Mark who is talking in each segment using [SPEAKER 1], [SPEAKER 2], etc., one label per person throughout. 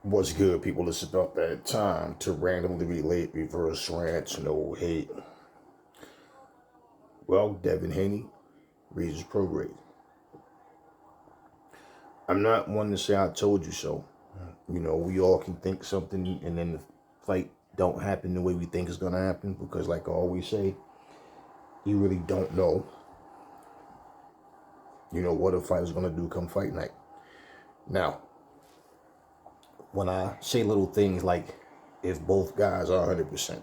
[SPEAKER 1] What's good, people? It's about that time to randomly relate reverse rants, no hate. Well, Devin Haney, Regis Prograis. I'm not one to say I told you so. You know, we all can think something and then the fight don't happen the way we think it's gonna happen because, like I always say, you really don't know. You know what a fighter's gonna do come fight night. Now, when I say little things like if both guys are 100%,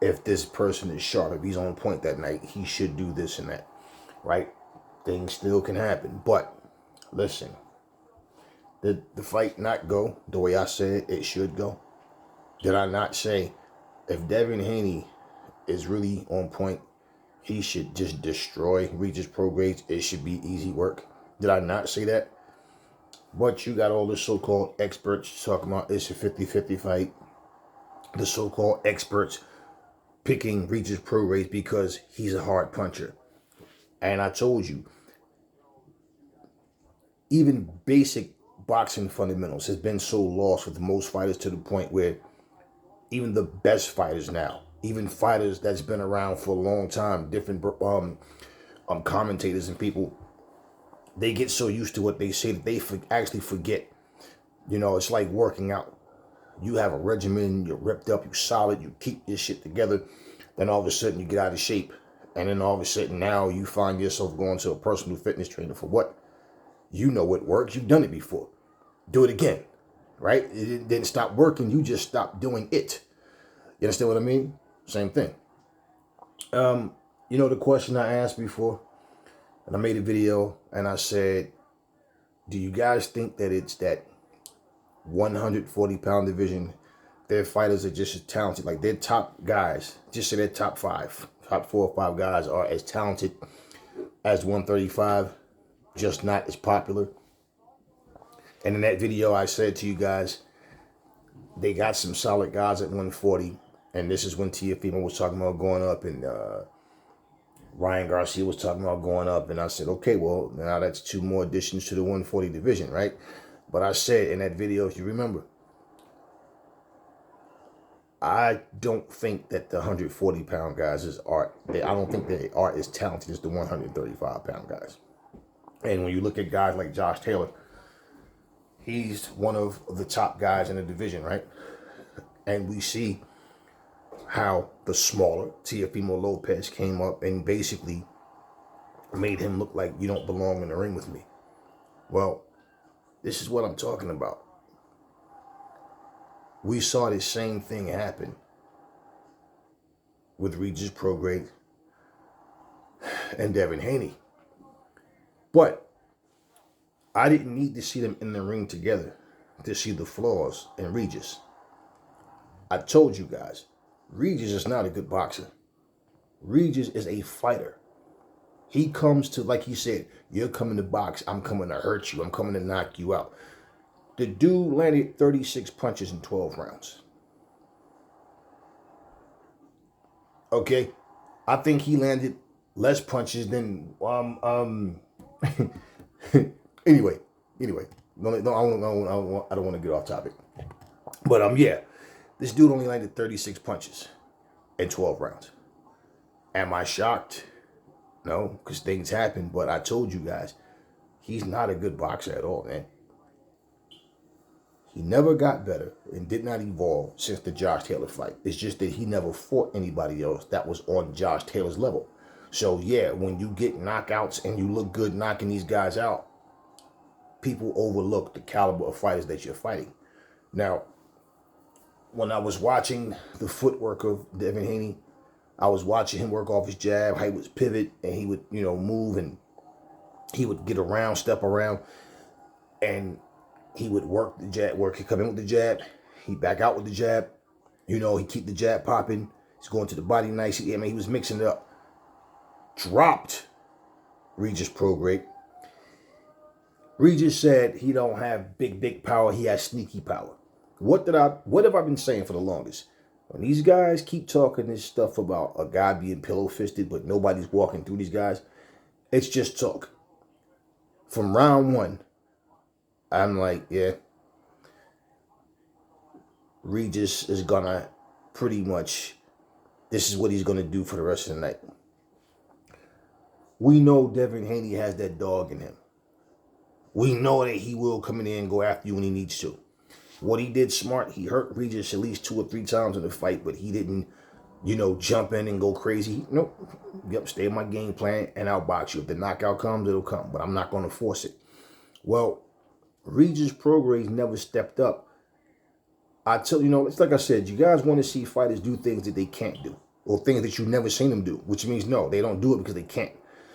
[SPEAKER 1] if this person is sharp, if he's on point that night, he should do this and that, right? Things still can happen. But listen, did the fight not go the way I said it should go? Did I not say if Devin Haney is really on point, he should just destroy Regis Prograis? It should be easy work. Did I not say that? But you got all the so-called experts talking about it's a 50-50 fight. The so-called experts picking Regis Prograis because he's a hard puncher. And I told you, even basic boxing fundamentals has been so lost with most fighters to the point where even the best fighters now, even fighters that's been around for a long time, different commentators and people, they get so used to what they say that they actually forget. You know, it's like working out. You have a regimen, you're ripped up, you're solid, you keep your shit together. Then all of a sudden you get out of shape. And then all of a sudden now you find yourself going to a personal fitness trainer for what? You know it works. You've done it before. Do it again, right? It didn't stop working. You just stopped doing it. You understand what I mean? Same thing. You know the question I asked before? And I made a video and I said, do you guys think that it's that 140-pound division, their fighters are just as talented? Like their top guys, just say their top 4 or 5 guys are as talented as 135, just not as popular. And in that video, I said to you guys, they got some solid guys at 140. And this is when Teofimo was talking about going up and Ryan Garcia was talking about going up. And I said, okay, well, now that's 2 more additions to the 140 division, right? But I said in that video, if you remember, I don't think that the 140-pound guys I don't think they are as talented as the 135-pound guys. And when you look at guys like Josh Taylor, he's one of the top guys in the division, right? And we see how the smaller Teofimo Lopez came up and basically made him look like you don't belong in the ring with me. Well, this is what I'm talking about. We saw this same thing happen with Regis Prograis and Devin Haney. But I didn't need to see them in the ring together to see the flaws in Regis. I told you guys, Regis is not a good boxer. Regis is a fighter. He comes to, like he said, you're coming to box, I'm coming to hurt you, I'm coming to knock you out. The dude landed 36 punches in 12 rounds. Okay? I think he landed less punches than anyway. No, I don't want to get off topic. But yeah, this dude only landed 36 punches in 12 rounds. Am I shocked? No, because things happen. But I told you guys, he's not a good boxer at all, man. He never got better and did not evolve since the Josh Taylor fight. It's just that he never fought anybody else that was on Josh Taylor's level. So yeah, when you get knockouts and you look good knocking these guys out, people overlook the caliber of fighters that you're fighting. Now, when I was watching the footwork of Devin Haney, I was watching him work off his jab, how he would pivot and he would, move and he would get around, step around, and he would work the jab, he'd come in with the jab, he'd back out with the jab, he'd keep the jab popping, he's going to the body nice. He was mixing it up. Dropped Regis Prograis. Regis said he don't have big power, he has sneaky power. What have I been saying for the longest? When these guys keep talking this stuff about a guy being pillow-fisted, but nobody's walking through these guys, it's just talk. From round 1, I'm like, yeah, Regis is gonna pretty much, this is what he's gonna do for the rest of the night. We know Devin Haney has that dog in him. We know that he will come in there and go after you when he needs to. What he did smart, he hurt Regis at least 2 or 3 times in the fight, but he didn't, jump in and go crazy. Nope. Yep, stay in my game plan and I'll box you. If the knockout comes, it'll come, but I'm not going to force it. Well, Regis Prograis never stepped up. I tell you, it's like I said, you guys want to see fighters do things that they can't do, or things that you've never seen them do, which means no, they don't do it because they can't.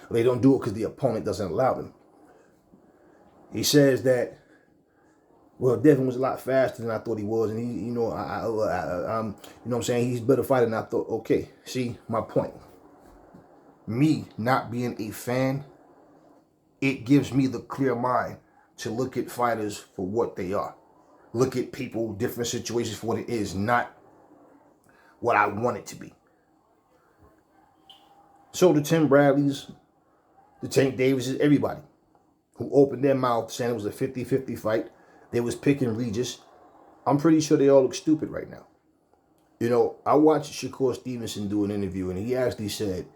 [SPEAKER 1] Or they don't do it because the opponent doesn't allow them. He says that, well, Devin was a lot faster than I thought he was, and he, you know what I'm saying, he's a better fighter than I thought. Okay, see my point. Me not being a fan, it gives me the clear mind to look at fighters for what they are. Look at people, different situations for what it is, not what I want it to be. So the Tim Bradleys, the Tank Davises, everybody who opened their mouth saying it was a 50-50 fight, they was picking Regis. I'm pretty sure they all look stupid right now. I watched Shakur Stevenson do an interview, and he actually said,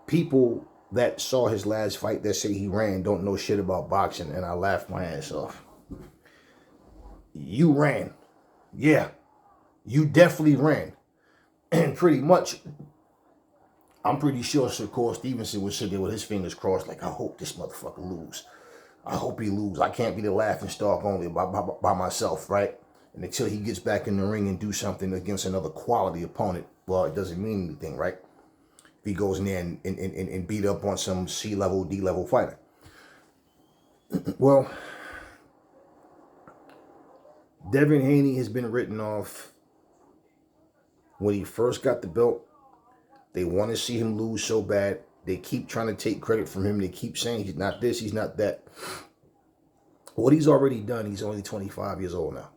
[SPEAKER 1] people that saw his last fight that say he ran don't know shit about boxing, and I laughed my ass off. You ran. Yeah, you definitely ran. And pretty much, I'm pretty sure Shakur Stevenson would sit there with his fingers crossed like, I hope this motherfucker lose. I hope he lose. I can't be the laughing stock only by myself, right? And until he gets back in the ring and do something against another quality opponent, well, it doesn't mean anything, right? If he goes in there and beat up on some C-level, D-level fighter. Well, Devin Haney has been written off. When he first got the belt, they want to see him lose so bad. They keep trying to take credit from him. They keep saying he's not this, he's not that. What he's already done, he's only 25 years old now.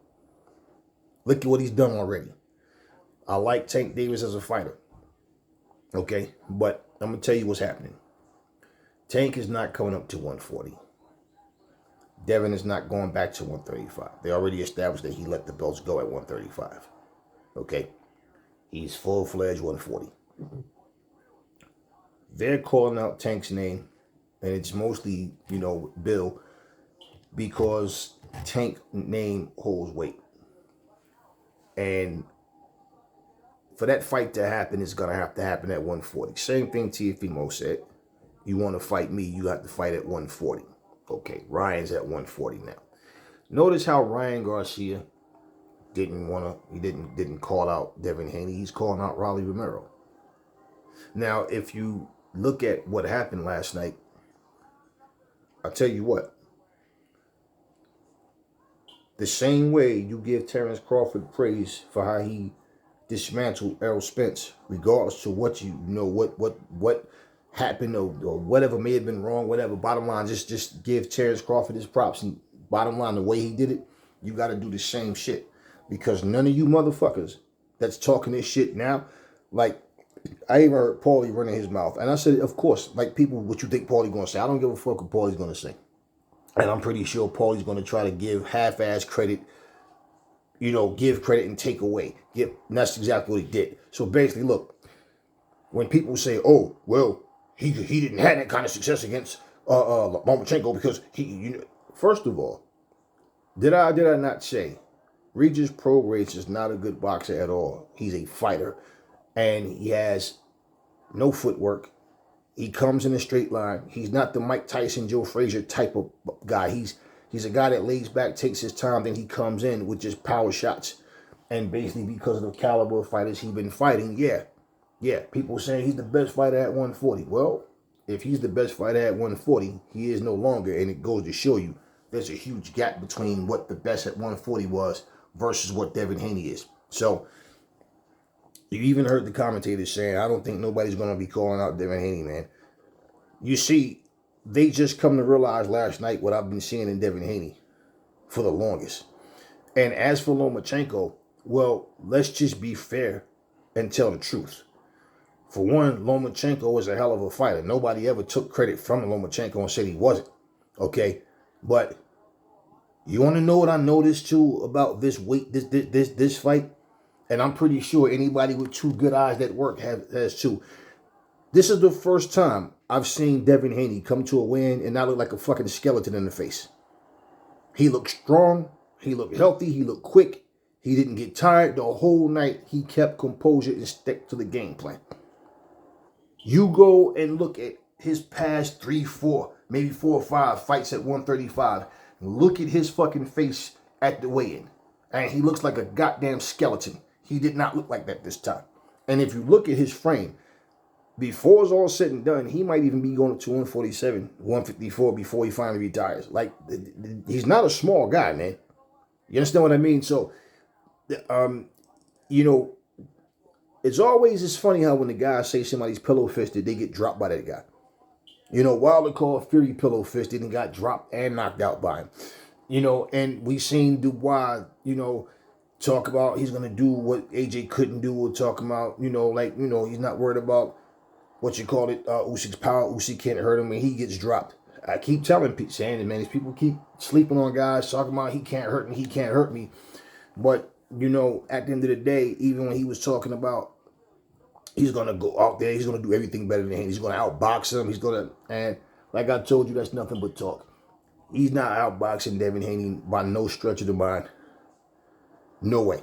[SPEAKER 1] Look at what he's done already. I like Tank Davis as a fighter. Okay? But I'm going to tell you what's happening. Tank is not coming up to 140. Devin is not going back to 135. They already established that he let the belts go at 135. Okay? He's full-fledged 140. They're calling out Tank's name, and it's mostly, Bill, because Tank name holds weight. And for that fight to happen, it's going to have to happen at 140. Same thing Teofimo said. You want to fight me, you have to fight at 140. Okay, Ryan's at 140 now. Notice how Ryan Garcia didn't call out Devin Haney. He's calling out Rolly Romero. Now, if you look at what happened last night, I'll tell you what. The same way you give Terrence Crawford praise for how he dismantled Errol Spence, regardless to what what happened or whatever may have been wrong, whatever. Bottom line, just give Terrence Crawford his props. And bottom line, the way he did it, you got to do the same shit. Because none of you motherfuckers that's talking this shit now, like, I even heard Paulie running his mouth. And I said, of course, like, people, what you think Paulie's going to say? I don't give a fuck what Paulie's going to say. And I'm pretty sure Paulie's going to try to give half-ass credit, give credit and take away. And that's exactly what he did. So basically, look, when people say, oh, well, he didn't have that kind of success against Lomachenko because first of all, did I not say Regis Prograis is not a good boxer at all? He's a fighter. And he has no footwork. He comes in a straight line. He's not the Mike Tyson, Joe Frazier type of guy. He's a guy that lays back, takes his time, then he comes in with just power shots. And basically because of the caliber of fighters he's been fighting, yeah, people saying he's the best fighter at 140. Well, if he's the best fighter at 140, he is no longer. And it goes to show you there's a huge gap between what the best at 140 was versus what Devin Haney is. So, you even heard the commentators saying, I don't think nobody's going to be calling out Devin Haney, man. You see, they just come to realize last night what I've been seeing in Devin Haney for the longest. And as for Lomachenko, well, let's just be fair and tell the truth. For one, Lomachenko was a hell of a fighter. Nobody ever took credit from Lomachenko and said he wasn't. Okay? But You want to know what I noticed too about this this fight? And I'm pretty sure anybody with two good eyes that work has too. This is the first time I've seen Devin Haney come to a win and not look like a fucking skeleton in the face. He looked strong. He looked healthy. He looked quick. He didn't get tired the whole night. He kept composure and stuck to the game plan. You go and look at his past 3, 4, maybe 4 or 5 fights at 135. Look at his fucking face at the weigh-in. And he looks like a goddamn skeleton. He did not look like that this time. And if you look at his frame, before it's all said and done, he might even be going to 147, 154 before he finally retires. Like, he's not a small guy, man. You understand what I mean? So, you know, it's always funny how when the guys say somebody's pillow fisted, they get dropped by that guy. You know, Wilder called Fury pillow fisted and got dropped and knocked out by him. You know, and we seen Dubois, you know, talk about he's going to do what AJ couldn't do. We're talking about, you know, like, you know, he's not worried about what you call it, Usyk's power. Usyk can't hurt him when he gets dropped. I keep telling people, saying it, man, these people keep sleeping on guys, talking about he can't hurt me, he can't hurt me. But, you know, at the end of the day, even when he was talking about he's going to go out there, he's going to do everything better than him, he's going to outbox him, he's going to, and like I told you, that's nothing but talk. He's not outboxing Devin Haney by no stretch of the mind. No way.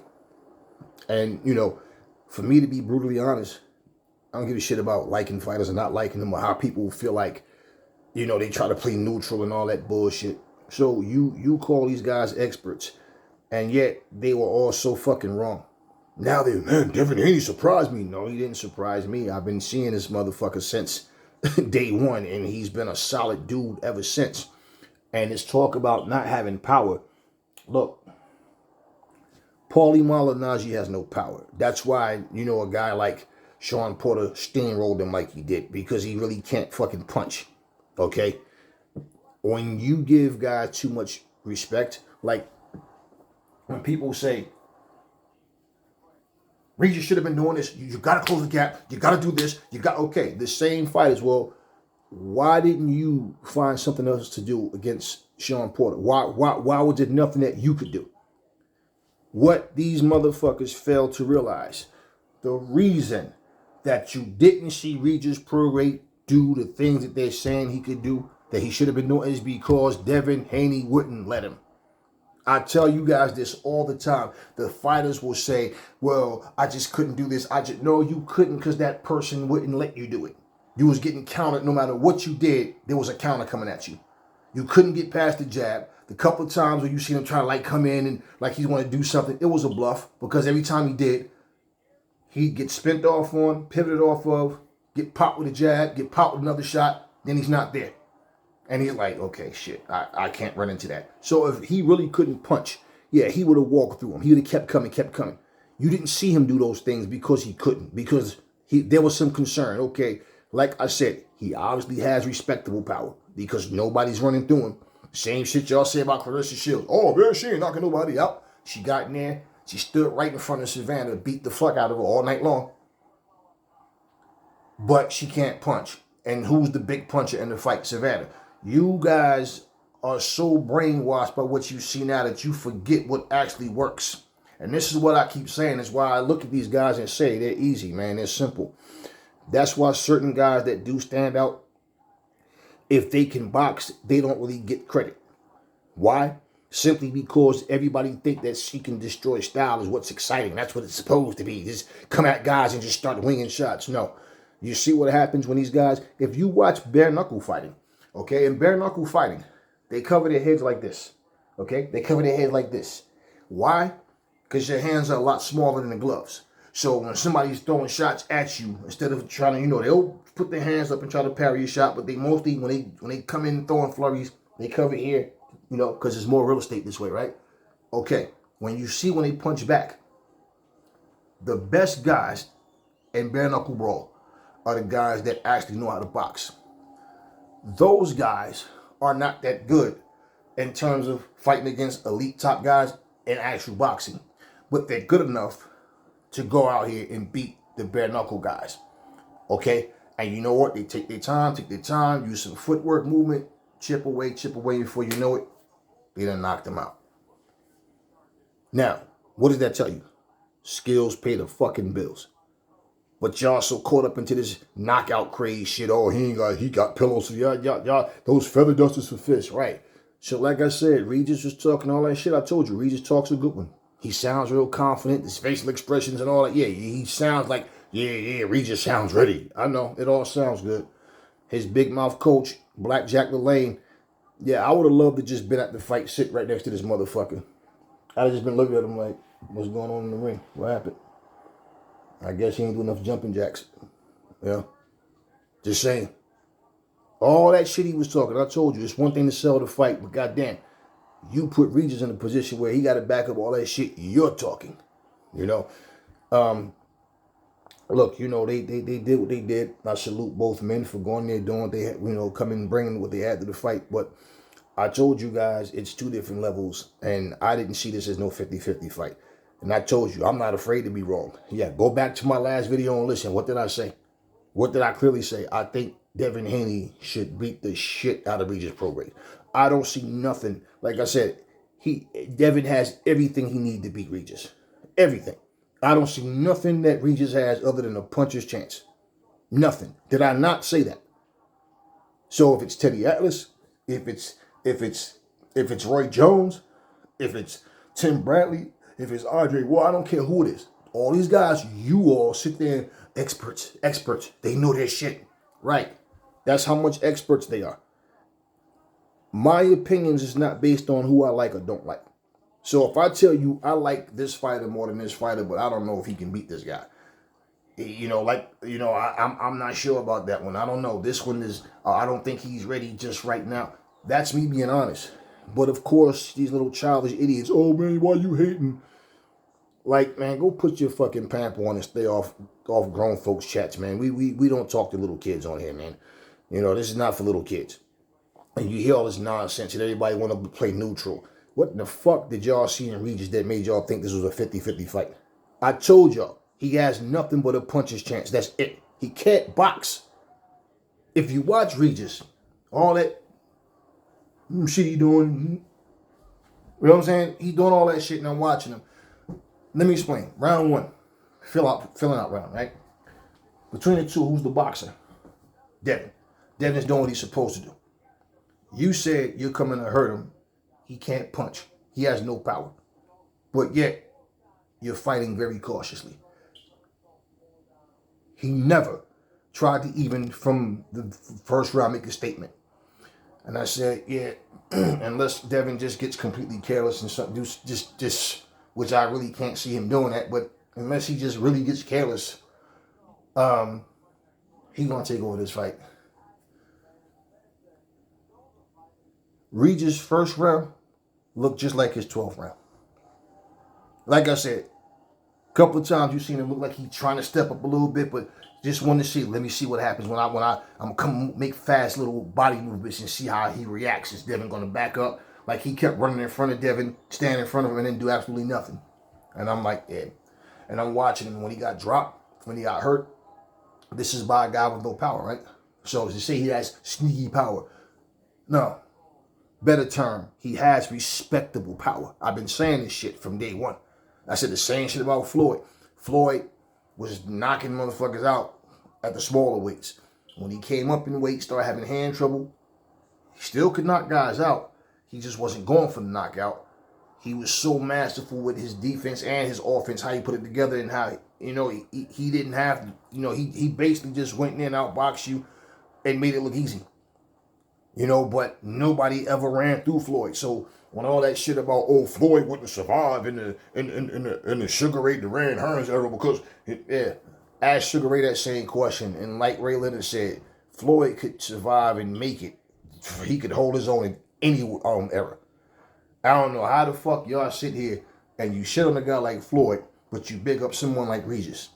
[SPEAKER 1] And, you know, for me to be brutally honest, I don't give a shit about liking fighters or not liking them or how people feel like, you know, they try to play neutral and all that bullshit. So you call these guys experts, and yet they were all so fucking wrong. Now man, Devin Haney surprised me. No, he didn't surprise me. I've been seeing this motherfucker since day one, and he's been a solid dude ever since. And this talk about not having power. Look, Paulie Malignaggi has no power. That's why, you know, a guy like Sean Porter steamrolled him like he did, because he really can't fucking punch. Okay? When you give guys too much respect, like when people say, Regis should have been doing this, you got to close the gap, you got to do this, okay, the same fighters, well, why didn't you find something else to do against Sean Porter? Why was there nothing that you could do? What these motherfuckers fail to realize, the reason that you didn't see Regis Prograis do the things that they're saying he could do, that he should have been doing, is because Devin Haney wouldn't let him. I tell you guys this all the time. The fighters will say, well, I just couldn't do this. No, you couldn't, because that person wouldn't let you do it. You was getting countered no matter what you did. There was a counter coming at you. You couldn't get past the jab. The couple of times where you seen him try to like come in and like he wanted to do something, it was a bluff, because every time he did, he'd get spent off on, pivoted off of, get popped with a jab, get popped with another shot, then he's not there. And he's like, okay, shit, I can't run into that. So if he really couldn't punch, yeah, he would have walked through him. He would have kept coming. You didn't see him do those things because he couldn't, because there was some concern. Okay, like I said, he obviously has respectable power because nobody's running through him. Same shit y'all say about Clarissa Shields. Oh, man, she ain't knocking nobody out. She got in there. She stood right in front of Savannah, beat the fuck out of her all night long. But she can't punch. And who's the big puncher in the fight? Savannah. You guys are so brainwashed by what you see now that you forget what actually works. And this is what I keep saying. It's why I look at these guys and say they're easy, man. They're simple. That's why certain guys that do stand out, if they can box, they don't really get credit. Why? Simply because everybody think that she can destroy style is what's exciting. That's what it's supposed to be. Just come at guys and just start winging shots. No. You see what happens when these guys, if you watch bare knuckle fighting, okay, in bare knuckle fighting, they cover their heads like this. Okay? They cover their head like this. Why? Because your hands are a lot smaller than the gloves. So when somebody's throwing shots at you, instead of trying to, you know, they'll put their hands up and try to parry a shot, but they mostly, when they come in throwing flurries, they cover here, you know, because there's more real estate this way, right? Okay, when they punch back, the best guys in bare knuckle brawl are the guys that actually know how to box. Those guys are not that good in terms of fighting against elite top guys in actual boxing, but they're good enough to go out here and beat the bare knuckle guys. Okay? And you know what? They take their time, use some footwork movement, chip away before you know it. They done knocked him out. Now, what does that tell you? Skills pay the fucking bills. But y'all so caught up into this knockout craze shit. Oh, he got pillows. Y'all, those feather dusters for fish, right? So like I said, Regis was talking all that shit. I told you, Regis talks a good one. He sounds real confident. His facial expressions and all that. Yeah, he sounds like, yeah, Regis sounds ready. I know, it all sounds good. His big mouth coach, Black Jack LaLanne. Yeah, I would have loved to just been at the fight, sit right next to this motherfucker. I'd have just been looking at him like, what's going on in the ring? What happened? I guess he ain't do enough jumping jacks. Yeah. Just saying. All that shit he was talking, I told you, it's one thing to sell the fight, but goddamn, you put Regis in a position where he got to back up all that shit you're talking. You know? Look, you know, they did what they did. I salute both men for going there, doing what they had, you know, coming, bringing what they had to the fight. But I told you guys, it's two different levels, and I didn't see this as no 50-50 fight. And I told you, I'm not afraid to be wrong. Yeah, go back to my last video and listen. What did I say? What did I clearly say? I think Devin Haney should beat the shit out of Regis Prograis. I don't see nothing. Like I said, Devin has everything he needs to beat Regis. Everything. I don't see nothing that Regis has other than a puncher's chance. Nothing. Did I not say that? So if it's Teddy Atlas, if it's Roy Jones, if it's Tim Bradley, if it's Andre Ward, I don't care who it is. All these guys, you all sit there, experts. They know their shit. Right. That's how much experts they are. My opinions is not based on who I like or don't like. So if I tell you I like this fighter more than this fighter, but I don't know if he can beat this guy. You know, I'm not sure about that one. I don't know. This one is, I don't think he's ready just right now. That's me being honest. But of course, these little childish idiots, oh man, why you hating? Like, man, go put your fucking pamper on and stay off grown folks' chats, man. We don't talk to little kids on here, man. You know, this is not for little kids. And you hear all this nonsense and everybody want to play neutral. What the fuck did y'all see in Regis that made y'all think this was a 50-50 fight? I told y'all, he has nothing but a puncher's chance. That's it. He can't box. If you watch Regis, all that shit he doing, you know what I'm saying? He's doing all that shit and I'm watching him. Let me explain. Round one. Filling out round, right? Between the two, who's the boxer? Devin. Devin's doing what he's supposed to do. You said you're coming to hurt him. He can't punch. He has no power. But yet, you're fighting very cautiously. He never tried to even, from the first round, make a statement. And I said, yeah, unless Devin just gets completely careless and something, just which I really can't see him doing that, but unless he just really gets careless, he's going to take over this fight. Regis' first round looked just like his 12th round. Like I said, a couple of times you've seen him look like he's trying to step up a little bit, but just wanted to see, let me see what happens when I'm come make fast little body movements and see how he reacts. Is Devin going to back up? Like he kept running in front of Devin, stand in front of him, and then do absolutely nothing. And I'm like, yeah. And I'm watching him when he got dropped, when he got hurt. This is by a guy with no power, right? So to say he has sneaky power. No. Better term, he has respectable power. I've been saying this shit from day one. I said the same shit about Floyd. Floyd was knocking motherfuckers out at the smaller weights. When he came up in weight, started having hand trouble, he still could knock guys out. He just wasn't going for the knockout. He was so masterful with his defense and his offense, how he put it together and how, you know, he didn't have, you know, he basically just went in and outboxed you and made it look easy. You know, but nobody ever ran through Floyd. So when all that shit about, oh, Floyd wouldn't survive in the Sugar Ray Duran Hearns era because, ask Sugar Ray that same question. And like Ray Leonard said, Floyd could survive and make it. He could hold his own in any era. I don't know how the fuck y'all sit here and you shit on a guy like Floyd, but you big up someone like Regis.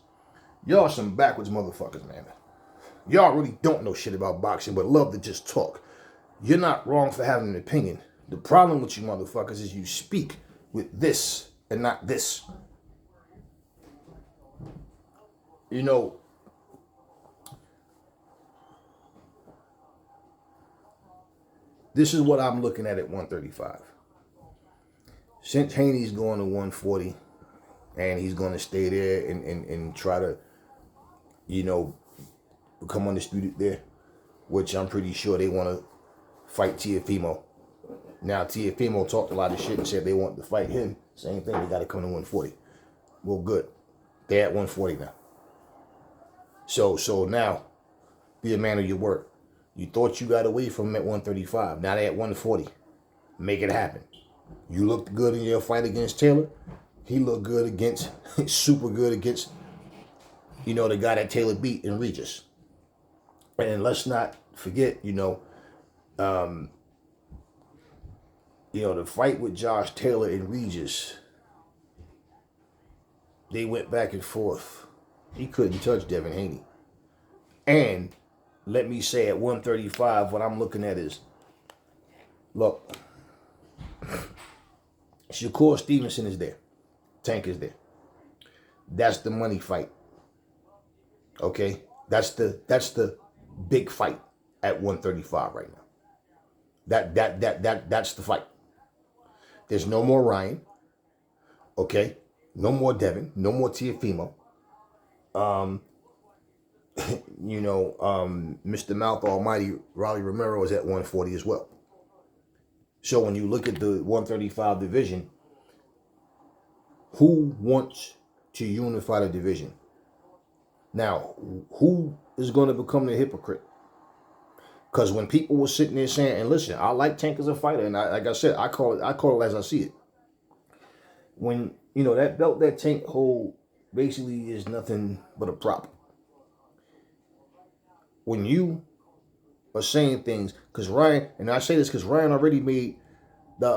[SPEAKER 1] Y'all some backwards motherfuckers, man. Y'all really don't know shit about boxing, but love to just talk. You're not wrong for having an opinion. The problem with you motherfuckers is you speak with this and not this. You know, this is what I'm looking at 135. since Haney's going to 140 and he's going to stay there and try to, you know, become undisputed there, which I'm pretty sure they want to fight Tiafimo. Now, Tiafimo talked a lot of shit and said they want to fight him. Same thing, they got to come to 140. Well, good. They're at 140 now. So now, be a man of your word. You thought you got away from him at 135. Now they're at 140. Make it happen. You looked good in your fight against Taylor. He looked good against, super good against, you know, the guy that Taylor beat in Regis. And let's not forget, the fight with Josh Taylor and Regis, they went back and forth. He couldn't touch Devin Haney. And let me say at 135, what I'm looking at is, look, Shakur Stevenson is there. Tank is there. That's the money fight. Okay? That's the big fight at 135 right now. That's the fight. There's no more Ryan. Okay? No more Devin. No more Tiafimo. Mr. Mouth Almighty, Raleigh Romero is at 140 as well. So when you look at the 135 division, who wants to unify the division? Now, who is going to become the hypocrite? Because when people were sitting there saying, and listen, I like Tank as a fighter, and like I said, I call it as I see it. When, that belt that Tank hold basically is nothing but a prop. When you are saying things, because Ryan, and I say this because Ryan already made the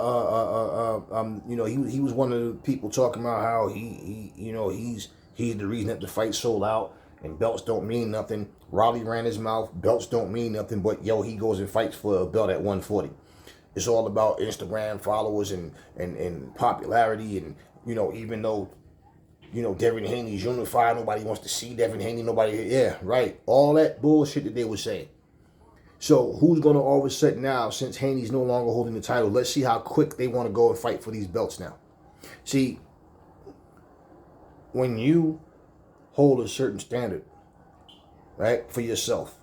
[SPEAKER 1] he was one of the people talking about how he's the reason that the fight sold out and belts don't mean nothing. Raleigh ran his mouth, belts don't mean nothing, but he goes and fights for a belt at 140. It's all about Instagram followers and popularity, and even though Devin Haney's unified, nobody wants to see Devin Haney, right, all that bullshit that they were saying. So who's going to all of a sudden now, since Haney's no longer holding the title, let's see how quick they want to go and fight for these belts now. See, when you hold a certain standard, right, for yourself,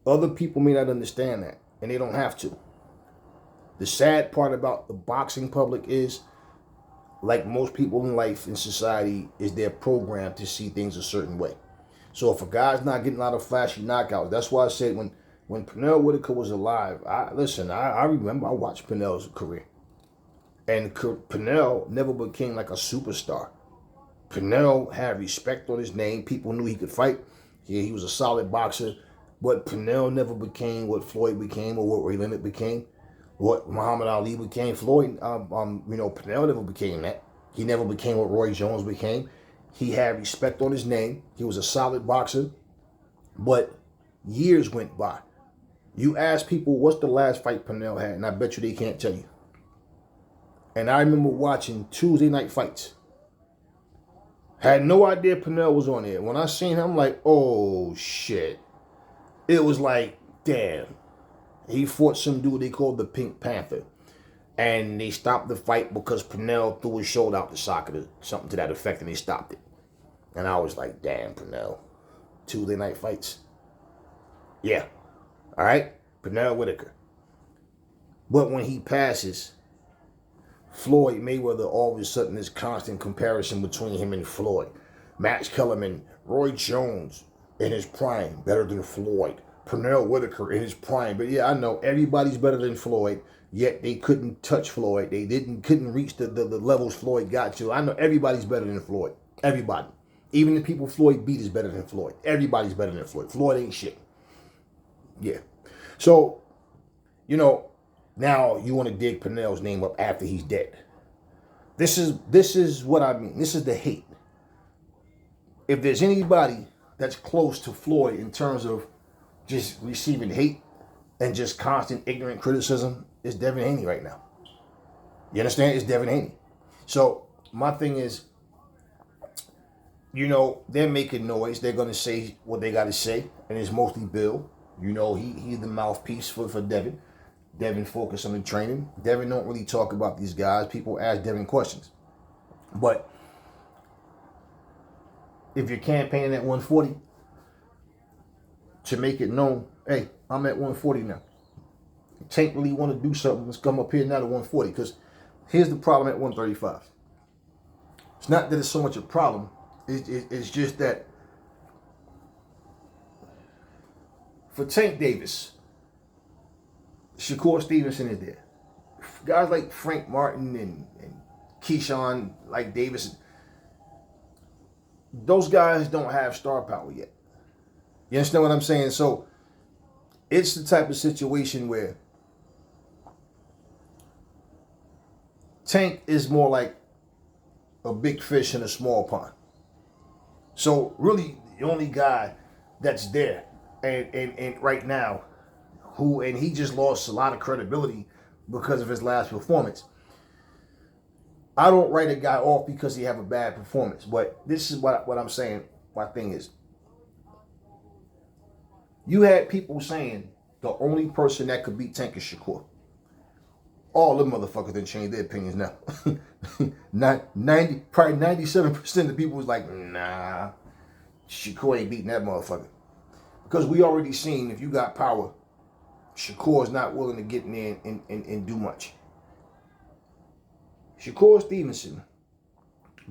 [SPEAKER 1] other people may not understand that, and they don't have to. The sad part about the boxing public is, like most people in life, in society, is they're programmed to see things a certain way. So if a guy's not getting a lot of flashy knockouts, that's why I said when Pernell Whitaker was alive, I remember I watched Pernell's career. And Pernell never became like a superstar. Pernell had respect on his name. People knew he could fight. Yeah, he was a solid boxer. But Pernell never became what Floyd became or what Ray Leonard became, what Muhammad Ali became. Pernell never became that. He never became what Roy Jones became. He had respect on his name. He was a solid boxer. But years went by. You ask people, what's the last fight Pernell had? And I bet you they can't tell you. And I remember watching Tuesday night fights. Had no idea Pernell was on there. When I seen him, I'm like, oh, shit. It was like, damn. He fought some dude they called the Pink Panther. And they stopped the fight because Pernell threw his shoulder out the socket or something to that effect, and they stopped it. And I was like, damn, Pernell. Tuesday night fights. Yeah. All right? Pernell Whitaker. But when he passes, Floyd Mayweather, all of a sudden, this constant comparison between him and Floyd. Max Kellerman, Roy Jones in his prime, better than Floyd. Pernell Whitaker in his prime. But yeah, I know everybody's better than Floyd, yet they couldn't touch Floyd. They couldn't reach the levels Floyd got to. I know everybody's better than Floyd. Everybody. Even the people Floyd beat is better than Floyd. Everybody's better than Floyd. Floyd ain't shit. Yeah. So, now you want to dig Pernell's name up after he's dead. This is what I mean. This is the hate. If there's anybody that's close to Floyd in terms of just receiving hate and just constant ignorant criticism, it's Devin Haney right now. You understand? It's Devin Haney. So my thing is, they're making noise. They're going to say what they got to say, and it's mostly Bill. He's the mouthpiece for Devin. Devin focus on the training. Devin don't really talk about these guys. People ask Devin questions. But if you're campaigning at 140, to make it known, hey, I'm at 140 now. Tank really want to do something, let's come up here now to 140. Because here's the problem at 135. It's not that it's so much a problem. It's just that for Tank Davis, Shakur Stevenson is there. Guys like Frank Martin and Keyshawn, like Davis, those guys don't have star power yet. You understand what I'm saying? So it's the type of situation where Tank is more like a big fish in a small pond. So really the only guy that's there and right now and he just lost a lot of credibility because of his last performance. I don't write a guy off because he have a bad performance, but this is what I'm saying. My thing is, you had people saying the only person that could beat Tank is Shakur. All them motherfuckers didn't change their opinions now. Probably 97% of the people was like, nah, Shakur ain't beating that motherfucker. Because we already seen if you got power, Shakur is not willing to get in there and do much. Shakur Stevenson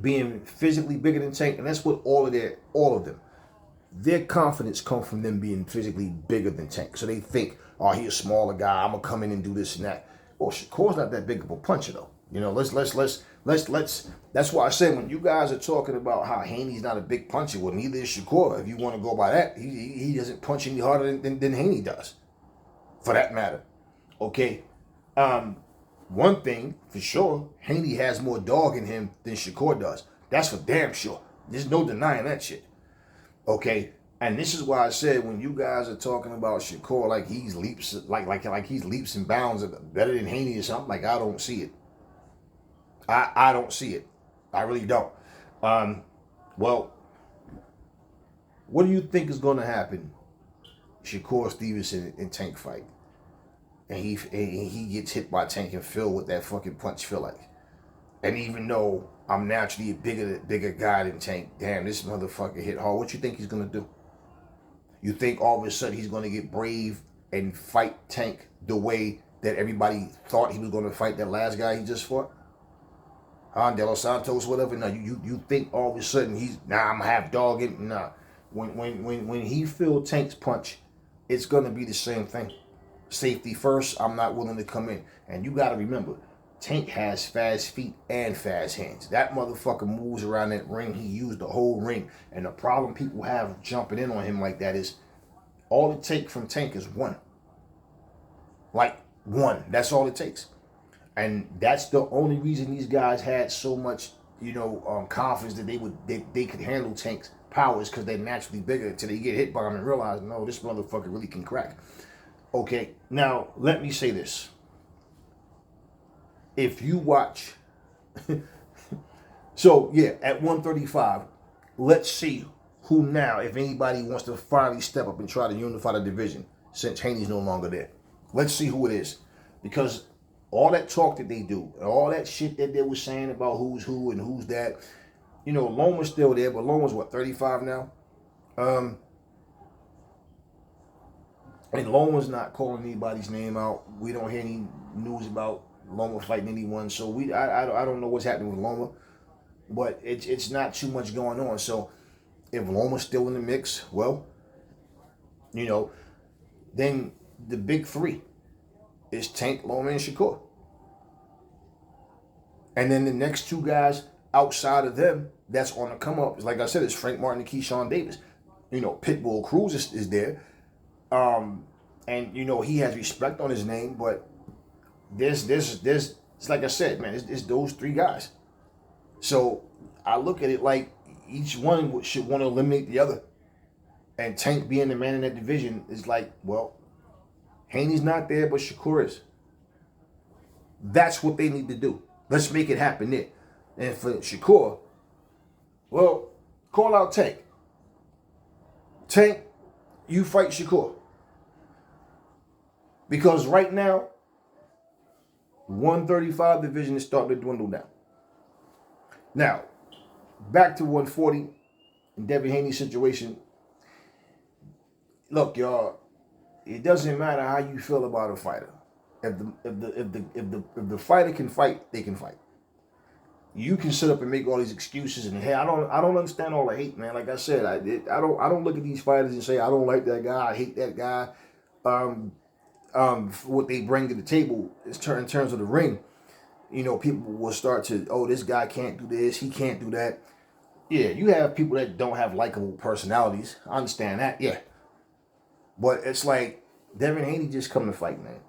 [SPEAKER 1] being physically bigger than Tank, and that's what all of them, their confidence comes from them being physically bigger than Tank. So they think, oh, he's a smaller guy, I'm gonna come in and do this and that. Well, Shakur's not that big of a puncher though. You know, let's. That's why I said when you guys are talking about how Haney's not a big puncher, well, neither is Shakur. If you want to go by that, he doesn't punch any harder than Haney does, for that matter. Okay. One thing for sure, Haney has more dog in him than Shakur does. That's for damn sure. There's no denying that shit. Okay, and this is why I said when you guys are talking about Shakur like he's leaps he's leaps and bounds better than Haney or something, like I don't see it. I don't see it. I really don't. Well, what do you think is going to happen? Shakur Stevenson and Tank fight. And he gets hit by Tank and feel what that fucking punch feel like. And even though I'm naturally a bigger guy than Tank, damn, this motherfucker hit hard. What you think he's gonna do? You think all of a sudden he's gonna get brave and fight Tank the way that everybody thought he was gonna fight that last guy he just fought? De Los Santos, whatever. No, you think all of a sudden I'm half dogging. Nah. When he feel Tank's punch, it's gonna be the same thing. Safety first, I'm not willing to come in. And you gotta remember, Tank has fast feet and fast hands. That motherfucker moves around that ring. He used the whole ring. And the problem people have jumping in on him like that is all it takes from Tank is one. Like one. That's all it takes. And that's the only reason these guys had so much, confidence that they could handle Tank's powers, because they're naturally bigger until they get hit by him and realize, no, this motherfucker really can crack. Okay, now let me say this. If you watch, so yeah, at 135, let's see who now, if anybody wants to finally step up and try to unify the division, since Haney's no longer there. Let's see who it is. Because all that talk that they do, all that shit that they were saying about who's who and who's that, Loma's still there, but Loma's what, 35 now? And Loma's not calling anybody's name out. We don't hear any news about Loma fighting anyone, so I don't know what's happening with Loma, but it's not too much going on. So if Loma's still in the mix, well, then the big three is Tank, Loma, and Shakur. And then the next two guys outside of them that's on the come up, like I said, it's Frank Martin and Keyshawn Davis. Pitbull Cruz is there. And he has respect on his name, but there's it's like I said, man, it's those three guys. So I look at it like each one should want to eliminate the other. And Tank being the man in that division is like, well, Haney's not there, but Shakur is. That's what they need to do. Let's make it happen there. And for Shakur, well, call out Tank. Tank, you fight Shakur. Because right now, 135 division is starting to dwindle down. Now, back to 140 and Devin Haney's situation. Look, y'all, it doesn't matter how you feel about a fighter. If the fighter can fight, they can fight. You can sit up and make all these excuses and hey, I don't understand all the hate, man. Like I said, I don't look at these fighters and say I don't like that guy, I hate that guy. What they bring to the table is in terms of the ring. You know, people will start to, oh, this guy can't do this, he can't do that. Yeah, you have people that don't have likable personalities. I understand that, yeah. But it's like Devin Haney just come to fight, man.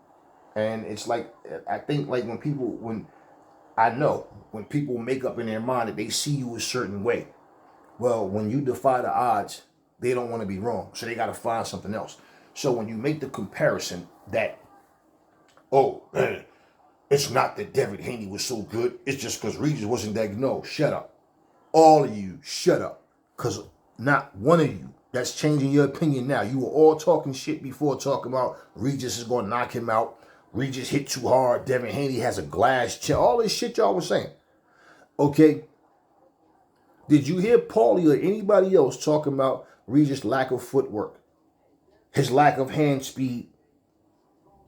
[SPEAKER 1] And it's like, I think like when people make up in their mind that they see you a certain way. Well, when you defy the odds, they don't want to be wrong. So they got to find something else. So when you make the comparison that, oh, man, it's not that Devin Haney was so good. It's just because Regis wasn't that good. No, shut up. All of you, shut up. Because not one of you that's changing your opinion now. You were all talking shit before, talking about Regis is going to knock him out. Regis hit too hard. Devin Haney has a glass chin. All this shit y'all was saying. Okay. Did you hear Paulie or anybody else talking about Regis' lack of footwork? His lack of hand speed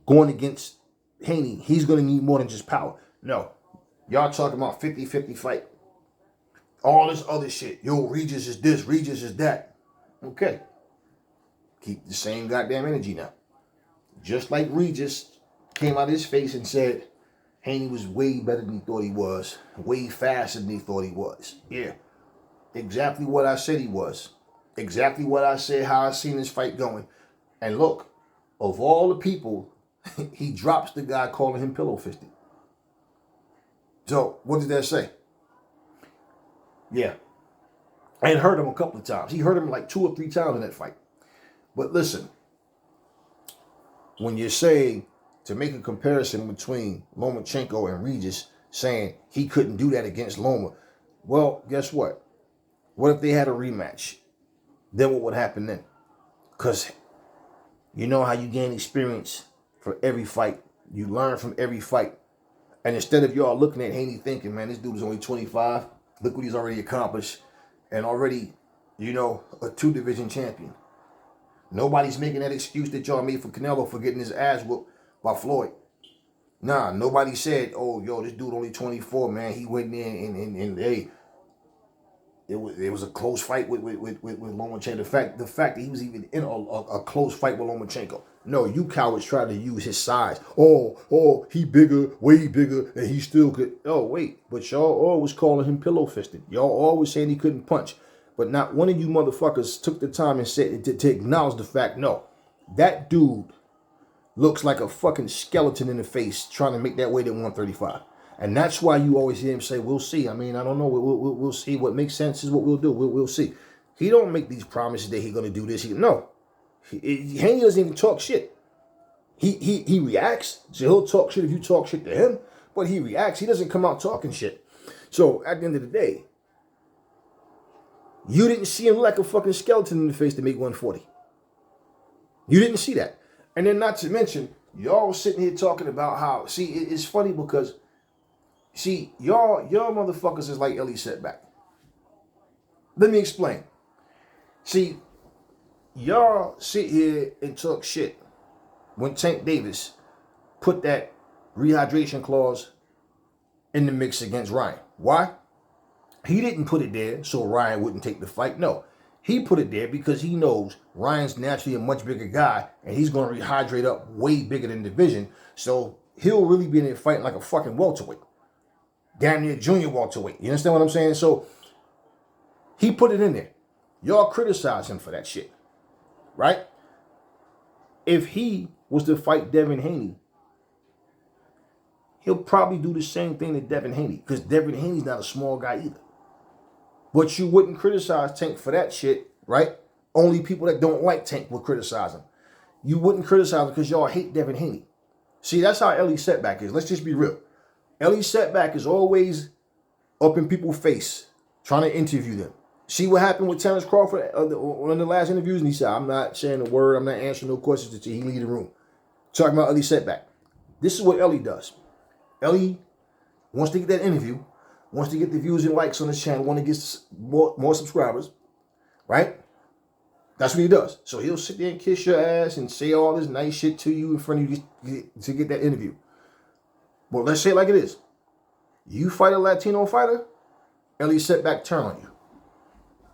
[SPEAKER 1] going against Haney. He's going to need more than just power. No. Y'all talking about 50-50 fight. All this other shit. Yo, Regis is this. Regis is that. Okay. Keep the same goddamn energy now. Just like Regis came out of his face and said Haney was way better than he thought he was. Way faster than he thought he was. Yeah. Exactly what I said he was. Exactly what I said, how I seen this fight going. And look, of all the people, he drops the guy calling him pillow-fisted. So, what did that say? Yeah. And hurt him a couple of times. He hurt him like 2 or 3 times in that fight. But listen, when you're saying to make a comparison between Lomachenko and Regis, saying he couldn't do that against Loma, well, guess what? What if they had a rematch? Then what would happen then? Because you know how you gain experience for every fight. You learn from every fight. And instead of y'all looking at Haney thinking, man, this dude is only 25. Look what he's already accomplished. And already, you know, a 2-division champion. Nobody's making that excuse that y'all made for Canelo for getting his ass whooped by Floyd. Nah, nobody said, oh, yo, this dude only 24, man. He went in and hey, it was a close fight with Lomachenko. The fact that he was even in a close fight with Lomachenko. No, you cowards tried to use his size. Oh, he bigger, way bigger, and he still could. Oh, wait, but y'all always calling him pillow-fisted. Y'all always saying he couldn't punch. But not one of you motherfuckers took the time and said to acknowledge the fact, no, that dude looks like a fucking skeleton in the face trying to make that weight at 135. And that's why you always hear him say, we'll see. I mean, I don't know. We'll see. What makes sense is what we'll do. We'll see. He don't make these promises that he's going to do this. No. Haney doesn't even talk shit. He reacts. So he'll talk shit if you talk shit to him. But he reacts. He doesn't come out talking shit. So at the end of the day, you didn't see him like a fucking skeleton in the face to make 140. You didn't see that. And then not to mention, y'all sitting here talking about how, see, it's funny because, see, y'all motherfuckers is like Ellie Setback. Let me explain. See, y'all sit here and talk shit when Tank Davis put that rehydration clause in the mix against Ryan. Why? He didn't put it there so Ryan wouldn't take the fight. No. He put it there because he knows Ryan's naturally a much bigger guy and he's going to rehydrate up way bigger than the division. So he'll really be in there fighting like a fucking welterweight. Damn near junior welterweight. You understand what I'm saying? So he put it in there. Y'all criticize him for that shit. Right? If he was to fight Devin Haney, he'll probably do the same thing to Devin Haney because Devin Haney's not a small guy either. But you wouldn't criticize Tank for that shit, right? Only people that don't like Tank would criticize him. You wouldn't criticize him because y'all hate Devin Haney. See, that's how Ellie Setback is. Let's just be real. Ellie Setback is always up in people's face, trying to interview them. See what happened with Terrence Crawford on one of the last interviews? And he said, I'm not saying a word. I'm not answering no questions until he leave the room. Talking about Ellie Setback. This is what Ellie does. Ellie wants to get that interview, wants to get the views and likes on his channel, wants to get more subscribers, right? That's what he does. So he'll sit there and kiss your ass and say all this nice shit to you in front of you to get that interview. But let's say it like it is. You fight a Latino fighter, Ellie set back turn on you.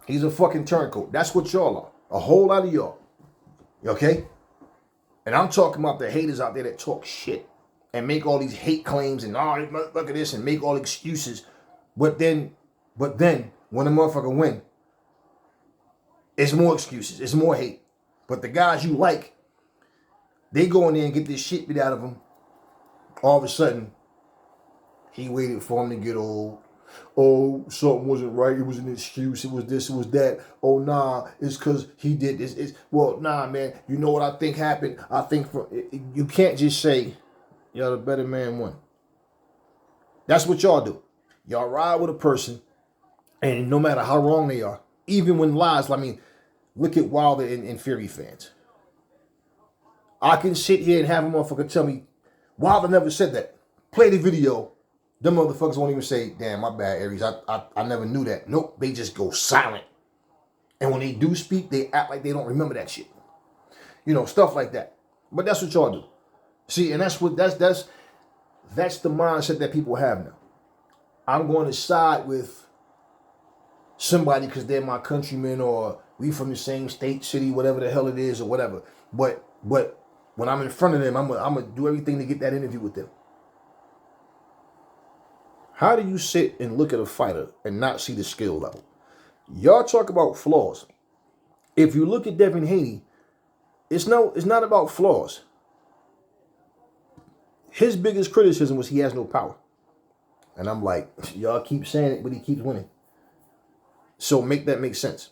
[SPEAKER 1] He's a fucking turncoat. That's what y'all are. A whole lot of y'all. Okay? And I'm talking about the haters out there that talk shit and make all these hate claims and look at this and make all excuses. But then when a motherfucker win, it's more excuses. It's more hate. But the guys you like, they go in there and get this shit beat out of them. All of a sudden, he waited for him to get old. Oh, something wasn't right. It was an excuse. It was this. It was that. Oh, nah, it's because he did this. Well, nah, man. You know what I think happened? I think you can't just say, yo, the better man won. That's what y'all do. Y'all ride with a person, and no matter how wrong they are, even when lies, I mean, look at Wilder and Fury fans. I can sit here and have a motherfucker tell me, Wilder never said that. Play the video. Them motherfuckers won't even say, damn, my bad, Aries. I never knew that. Nope, they just go silent. And when they do speak, they act like they don't remember that shit. You know, stuff like that. But that's what y'all do. See, and that's the mindset that people have now. I'm going to side with somebody because they're my countrymen or we from the same state, city, whatever the hell it is or whatever. But when I'm in front of them, I'm gonna do everything to get that interview with them. How do you sit and look at a fighter and not see the skill level? Y'all talk about flaws. If you look at Devin Haney, it's not about flaws. His biggest criticism was he has no power. And I'm like, y'all keep saying it, but he keeps winning. So make that make sense.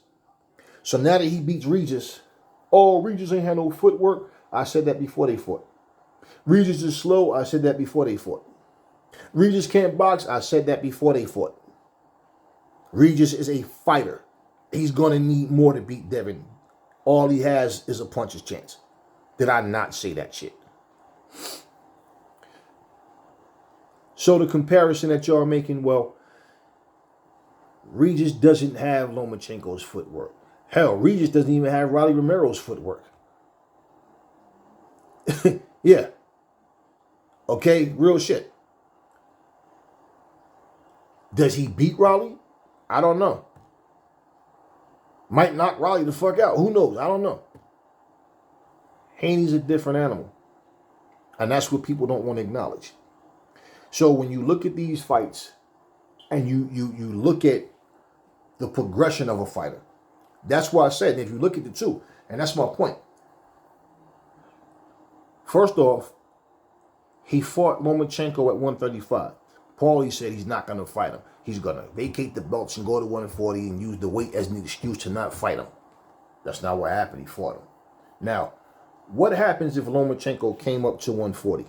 [SPEAKER 1] So now that he beats Regis, Regis ain't had no footwork. I said that before they fought. Regis is slow. I said that before they fought. Regis can't box. I said that before they fought. Regis is a fighter. He's going to need more to beat Devin. All he has is a puncher's chance. Did I not say that shit? So the comparison that y'all are making, well, Regis doesn't have Lomachenko's footwork. Hell, Regis doesn't even have Rolly Romero's footwork. Yeah. Okay, real shit. Does he beat Rolly? I don't know. Might knock Rolly the fuck out. Who knows? I don't know. Haney's a different animal. And that's what people don't want to acknowledge. So when you look at these fights and you look at the progression of a fighter, that's why I said, if you look at the two, and that's my point. First off, he fought Lomachenko at 135. Paulie said he's not going to fight him. He's going to vacate the belts and go to 140 and use the weight as an excuse to not fight him. That's not what happened. He fought him. Now, what happens if Lomachenko came up to 140?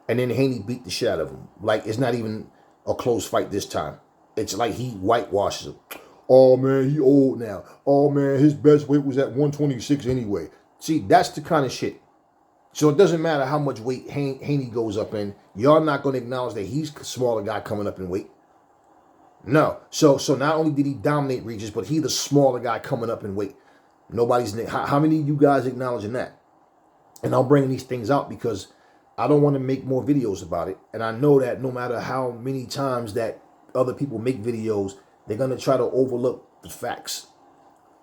[SPEAKER 1] And then Haney beat the shit out of him. Like, it's not even a close fight this time. It's like he whitewashes him. Oh, man, he old now. Oh, man, his best weight was at 126 anyway. See, that's the kind of shit. So it doesn't matter how much weight Haney goes up in. Y'all not going to acknowledge that he's a smaller guy coming up in weight. No. So not only did he dominate Regis, but he's the smaller guy coming up in weight. How many of you guys acknowledging that? And I'll bring these things out because I don't want to make more videos about it. And I know that no matter how many times that other people make videos, they're going to try to overlook the facts.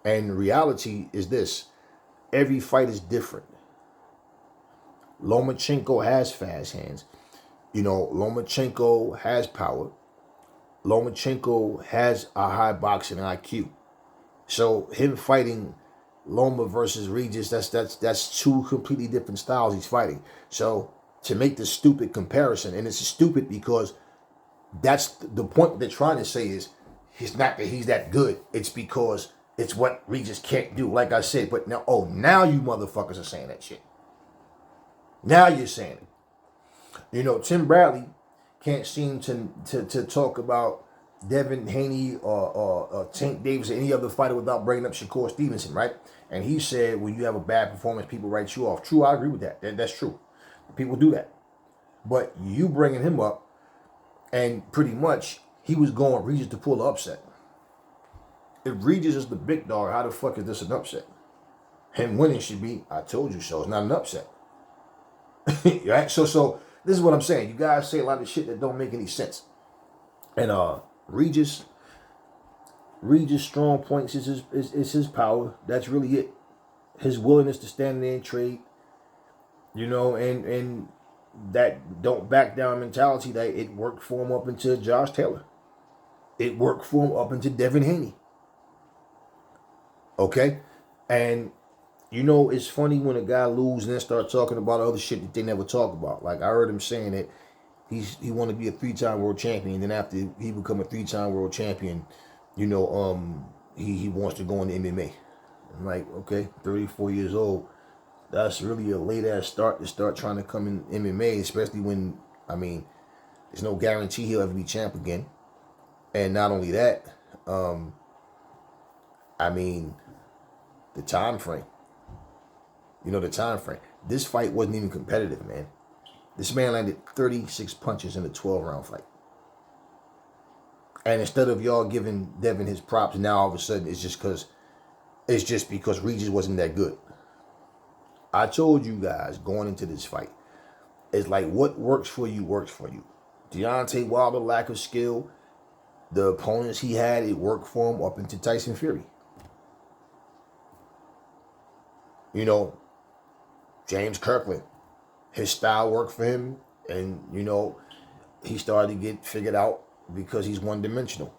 [SPEAKER 1] And reality is this. Every fight is different. Lomachenko has fast hands. You know, Lomachenko has power. Lomachenko has a high boxing IQ. So him fighting Loma versus Regis, that's two completely different styles he's fighting. So to make this stupid comparison, and it's stupid because that's the point they're trying to say is it's not that he's that good. It's because it's what Regis can't do. Like I said, but now you motherfuckers are saying that shit. Now you're saying it. You know, Tim Bradley can't seem to talk about Devin Haney or Tank Davis or any other fighter without bringing up Shakur Stevenson, right? And he said when you have a bad performance, people write you off. True, I agree with that. That's true. People do that. But you bringing him up, and pretty much he was going Regis to pull the upset. If Regis is the big dog, how the fuck is this an upset? Him winning should be, I told you so. It's not an upset. Right? So this is what I'm saying. You guys say a lot of shit that don't make any sense. And Regis strong points is his power. That's really it. His willingness to stand there and trade. You know, and that don't back down mentality, that it worked for him up into Josh Taylor. It worked for him up into Devin Haney. Okay? And you know, it's funny when a guy loses and then start talking about other shit that they never talk about. Like I heard him saying that he want to be a 3-time world champion. Then after he become a 3-time world champion, you know, he wants to go into MMA. I'm like, okay, 34 years old. That's really a late ass start to start trying to come in MMA, especially when, I mean, there's no guarantee he'll ever be champ again. And not only that, I mean, the time frame. You know, the time frame. This fight wasn't even competitive, man. This man landed 36 punches in a 12-round fight. And instead of y'all giving Devin his props, now all of a sudden it's just because Regis wasn't that good. I told you guys going into this fight, it's like what works for you works for you. Deontay Wilder, lack of skill, the opponents he had, it worked for him up into Tyson Fury. You know, James Kirkland, his style worked for him, and you know, he started to get figured out because he's one-dimensional.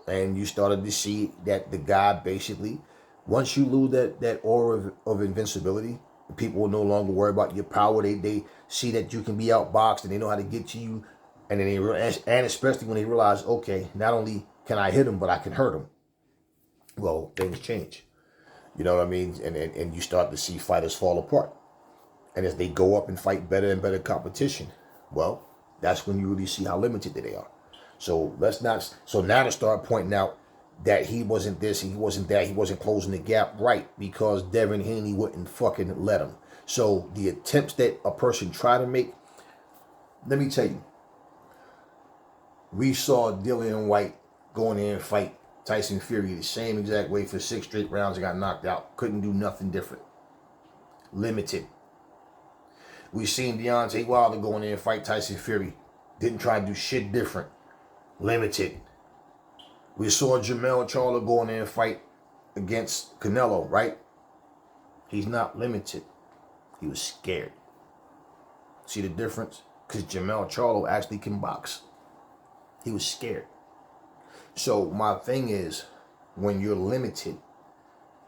[SPEAKER 1] And you started to see that the guy basically, once you lose that aura of invincibility, people will no longer worry about your power. They see that you can be outboxed and they know how to get to you. And then and especially when they realize, okay, not only can I hit him, but I can hurt him. Well, things change. You know what I mean? And you start to see fighters fall apart. And as they go up and fight better and better competition, well, that's when you really see how limited they are. So now to start pointing out that he wasn't this, he wasn't that, he wasn't closing the gap, right? Because Devin Haney wouldn't fucking let him. So the attempts that a person try to make, let me tell you, we saw Dillian White go in there and fight Tyson Fury the same exact way for 6 straight rounds and got knocked out. Couldn't do nothing different. Limited. We seen Deontay Wilder go in there and fight Tyson Fury. Didn't try to do shit different. Limited. We saw Jermell Charlo go in there and fight against Canelo, right? He's not limited. He was scared. See the difference? Because Jermell Charlo actually can box. He was scared. So my thing is, when you're limited,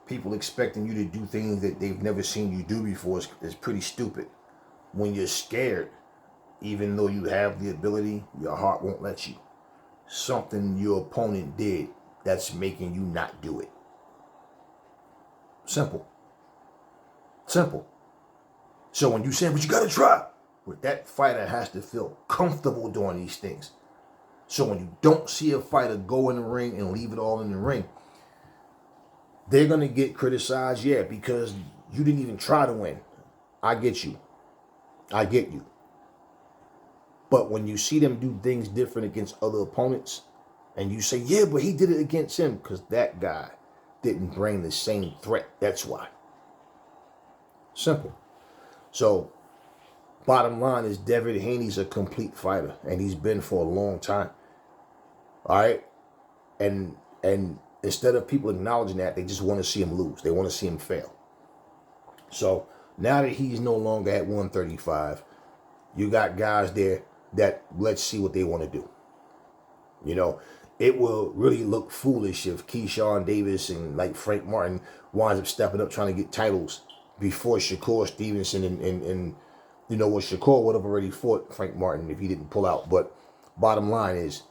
[SPEAKER 1] people expecting you to do things that they've never seen you do before is pretty stupid. When you're scared, even though you have the ability, your heart won't let you. Something your opponent did that's making you not do it. Simple. Simple. So when you say, but you gotta try, but that fighter has to feel comfortable doing these things. So when you don't see a fighter go in the ring and leave it all in the ring, they're gonna get criticized, yeah, because you didn't even try to win. I get you. I get you. But when you see them do things different against other opponents, and you say, yeah, but he did it against him, because that guy didn't bring the same threat. That's why. Simple. So, bottom line is Devin Haney's a complete fighter, and he's been for a long time. All right? And instead of people acknowledging that, they just want to see him lose. They want to see him fail. So, now that he's no longer at 135, you got guys there that let's see what they want to do. You know, it will really look foolish if Keyshawn Davis and like Frank Martin winds up stepping up trying to get titles before Shakur Stevenson and you know what, Shakur would have already fought Frank Martin if he didn't pull out. But bottom line is,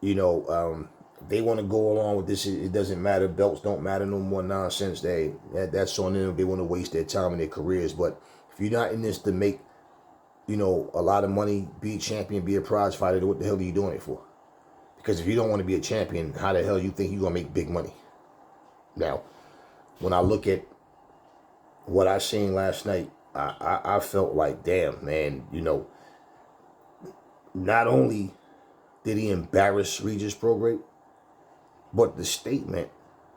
[SPEAKER 1] you know, they want to go along with this. It doesn't matter. Belts don't matter no more nonsense. That's on them. They want to waste their time and their careers. But if you're not in this to make, you know, a lot of money, be a champion, be a prize fighter, what the hell are you doing it for? Because if you don't want to be a champion, how the hell you think you're going to make big money? Now, when I look at what I seen last night, I felt like, damn, man, you know, not only did he embarrass Regis Prograis, but the statement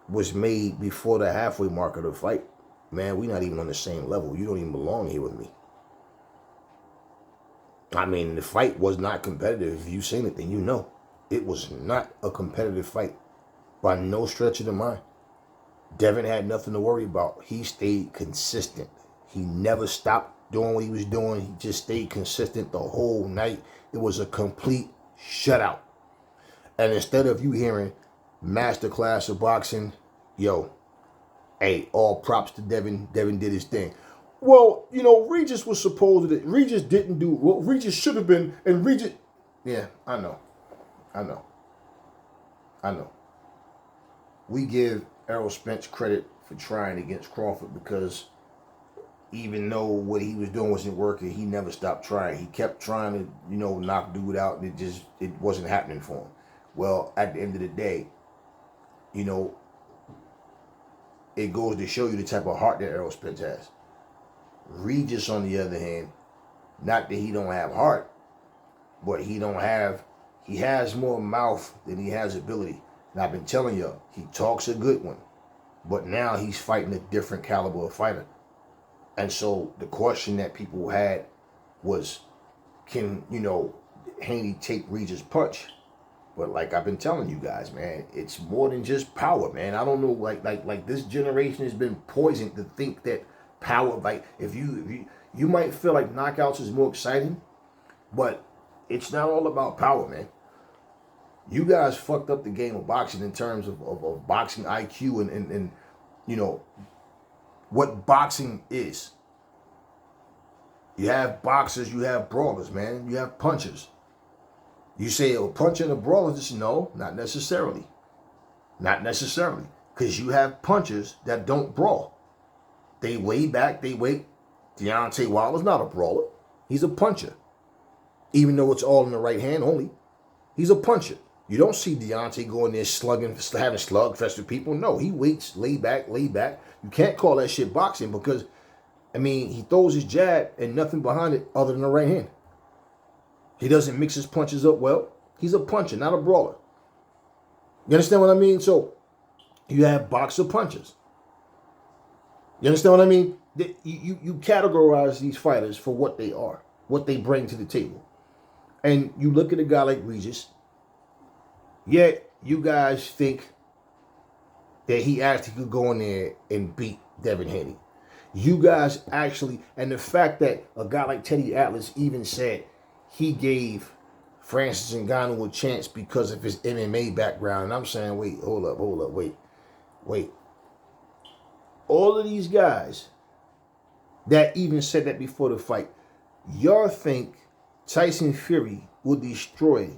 [SPEAKER 1] was made before the halfway mark of the fight. Man, we're not even on the same level. You don't even belong here with me. I mean, the fight was not competitive. If you've seen it, then you know. It was not a competitive fight by no stretch of the mind. Devin had nothing to worry about. He stayed consistent. He never stopped doing what he was doing. He just stayed consistent the whole night. It was a complete shutout. And instead of you hearing masterclass of boxing, yo, hey, all props to Devin. Devin did his thing. Well, you know, Regis was supposed to. Regis didn't do what Regis should have been, and Regis. Yeah, I know. We give Errol Spence credit for trying against Crawford because even though what he was doing wasn't working, he never stopped trying. He kept trying to, you know, knock dude out, and it wasn't happening for him. Well, at the end of the day, you know, it goes to show you the type of heart that Errol Spence has. Regis, on the other hand, not that he don't have heart, but he has more mouth than he has ability. And I've been telling you, he talks a good one, but now he's fighting a different caliber of fighter. And so the question that people had was, can, you know, Haney take Regis' punch? But like I've been telling you guys, man, it's more than just power, man. I don't know, like this generation has been poisoned to think that power, like if you might feel like knockouts is more exciting, but it's not all about power, man. You guys fucked up the game of boxing in terms of boxing IQ and you know what boxing is. You have boxers, you have brawlers, man. You have punchers. You say a puncher and a brawler, just no, not necessarily. Not necessarily. Because you have punchers that don't brawl. They lay back, they wait. Deontay Wilder's not a brawler. He's a puncher. Even though it's all in the right hand only. He's a puncher. You don't see Deontay going there slugging, having slugfest with people. No, he waits, lay back, lay back. You can't call that shit boxing because, I mean, he throws his jab and nothing behind it other than the right hand. He doesn't mix his punches up well. He's a puncher, not a brawler. You understand what I mean? So, you have boxer punchers. You understand what I mean? You categorize these fighters for what they are, what they bring to the table. And you look at a guy like Regis, yet you guys think that he actually could go in there and beat Devin Haney. You guys actually, and the fact that a guy like Teddy Atlas even said he gave Francis Ngannou a chance because of his MMA background. And I'm saying, wait, hold up, wait. All of these guys that even said that before the fight, y'all think Tyson Fury will destroy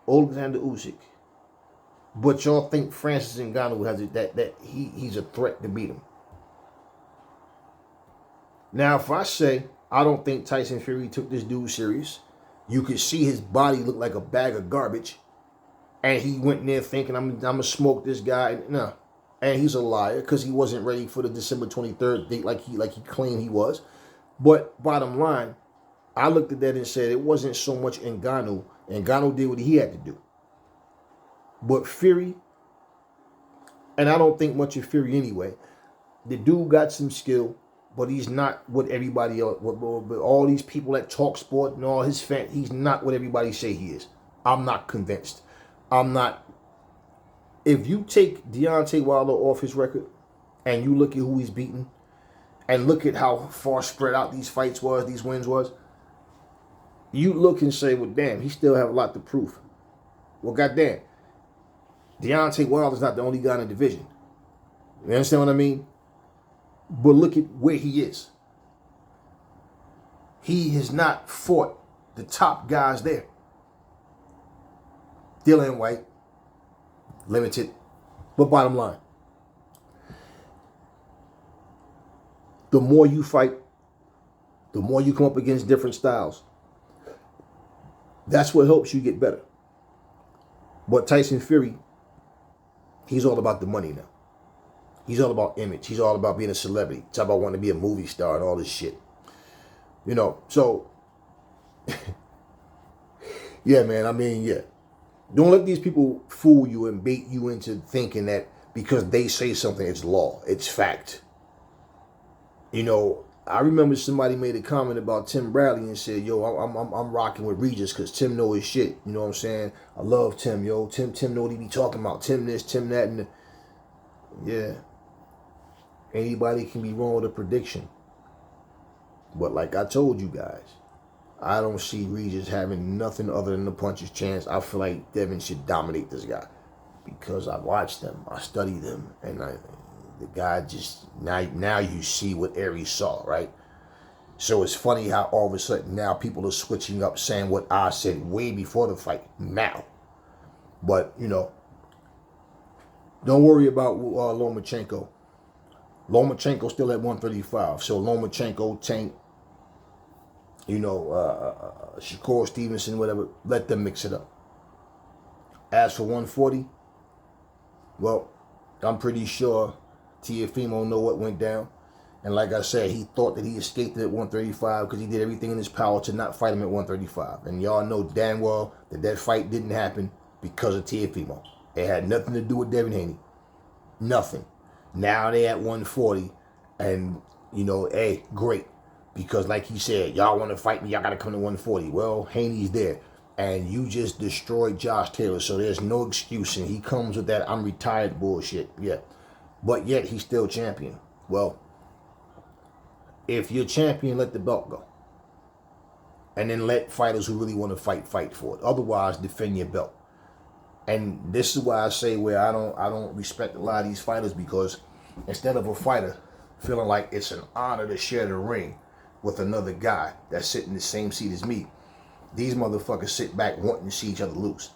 [SPEAKER 1] Alexander Usyk, but y'all think Francis Ngannou has it that he's a threat to beat him. Now, if I say I don't think Tyson Fury took this dude serious, you could see his body look like a bag of garbage, and he went in there thinking I'm gonna smoke this guy. No. And he's a liar because he wasn't ready for the December 23rd date like he claimed he was. But bottom line, I looked at that and said it wasn't so much Ngannou. Ngannou did what he had to do. But Fury, and I don't think much of Fury anyway, the dude got some skill, but he's not what everybody else, what all these people that talk sport and all his fans, he's not what everybody say he is. I'm not convinced. I'm not. If you take Deontay Wilder off his record and you look at who he's beaten and look at how far spread out these fights was, these wins was, you look and say, well, damn, he still have a lot to prove. Well, goddamn, Deontay Wilder's not the only guy in the division. You understand what I mean? But look at where he is. He has not fought the top guys there. Dillian White, limited. But bottom line, the more you fight, the more you come up against different styles. That's what helps you get better. But Tyson Fury, he's all about the money now. He's all about image. He's all about being a celebrity. It's all about wanting to be a movie star and all this shit. You know, so Yeah, man. I mean, yeah. Don't let these people fool you and bait you into thinking that because they say something, it's law, it's fact. You know, I remember somebody made a comment about Tim Bradley and said, "Yo, I'm rocking with Regis because Tim know his shit." You know what I'm saying? I love Tim, yo. Tim know what he be talking about. Tim this, Tim that, and yeah. Anybody can be wrong with a prediction, but like I told you guys, I don't see Regis having nothing other than the puncher's chance. I feel like Devin should dominate this guy because I watched them, I studied them, and the guy just now you see what Aries saw, right? So it's funny how all of a sudden now people are switching up saying what I said way before the fight now. But, you know, don't worry about Lomachenko. Lomachenko still at 135. So Lomachenko, Tank, you know, Shakur Stevenson, whatever, let them mix it up. As for 140, well, I'm pretty sure Teofimo know what went down. And like I said, he thought that he escaped at 135 because he did everything in his power to not fight him at 135. And y'all know damn well that that fight didn't happen because of Teofimo. It had nothing to do with Devin Haney. Nothing. Now they at 140. And, you know, hey, great. Because like he said, y'all want to fight me, y'all got to come to 140. Well, Haney's there. And you just destroyed Josh Taylor. So there's no excuse. And he comes with that I'm retired bullshit. Yeah. But yet he's still champion. Well, if you're champion, let the belt go. And then let fighters who really want to fight for it. Otherwise, defend your belt. And this is why I say where I don't respect a lot of these fighters, because instead of a fighter feeling like it's an honor to share the ring with another guy that's sitting in the same seat as me, these motherfuckers sit back wanting to see each other lose,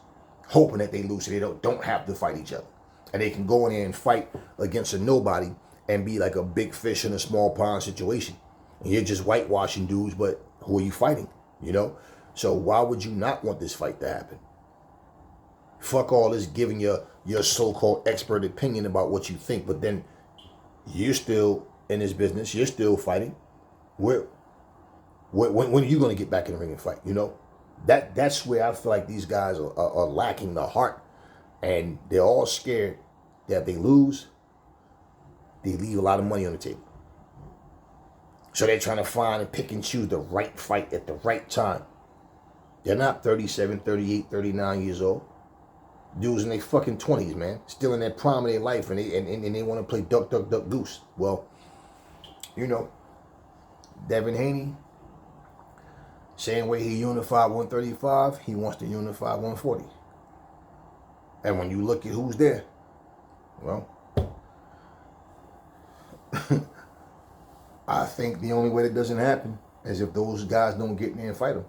[SPEAKER 1] hoping that they lose so they don't have to fight each other. And they can go in there and fight against a nobody and be like a big fish in a small pond situation. And you're just whitewashing dudes, but who are you fighting? You know? So why would you not want this fight to happen? Fuck all this giving your so-called expert opinion about what you think, but then you're still in this business, you're still fighting. When are you going to get back in the ring and fight? You know? That's where I feel like these guys are lacking the heart. And they're all scared that if they lose, they leave a lot of money on the table. So they're trying to find and pick and choose the right fight at the right time. They're not 37, 38, 39 years old. Dudes in their fucking 20s, man. Still in that prime of their life, and they want to play duck, duck, duck, goose. Well, you know, Devin Haney, same way he unified 135, he wants to unify 140. And when you look at who's there, well, I think the only way that doesn't happen is if those guys don't get in there and fight him.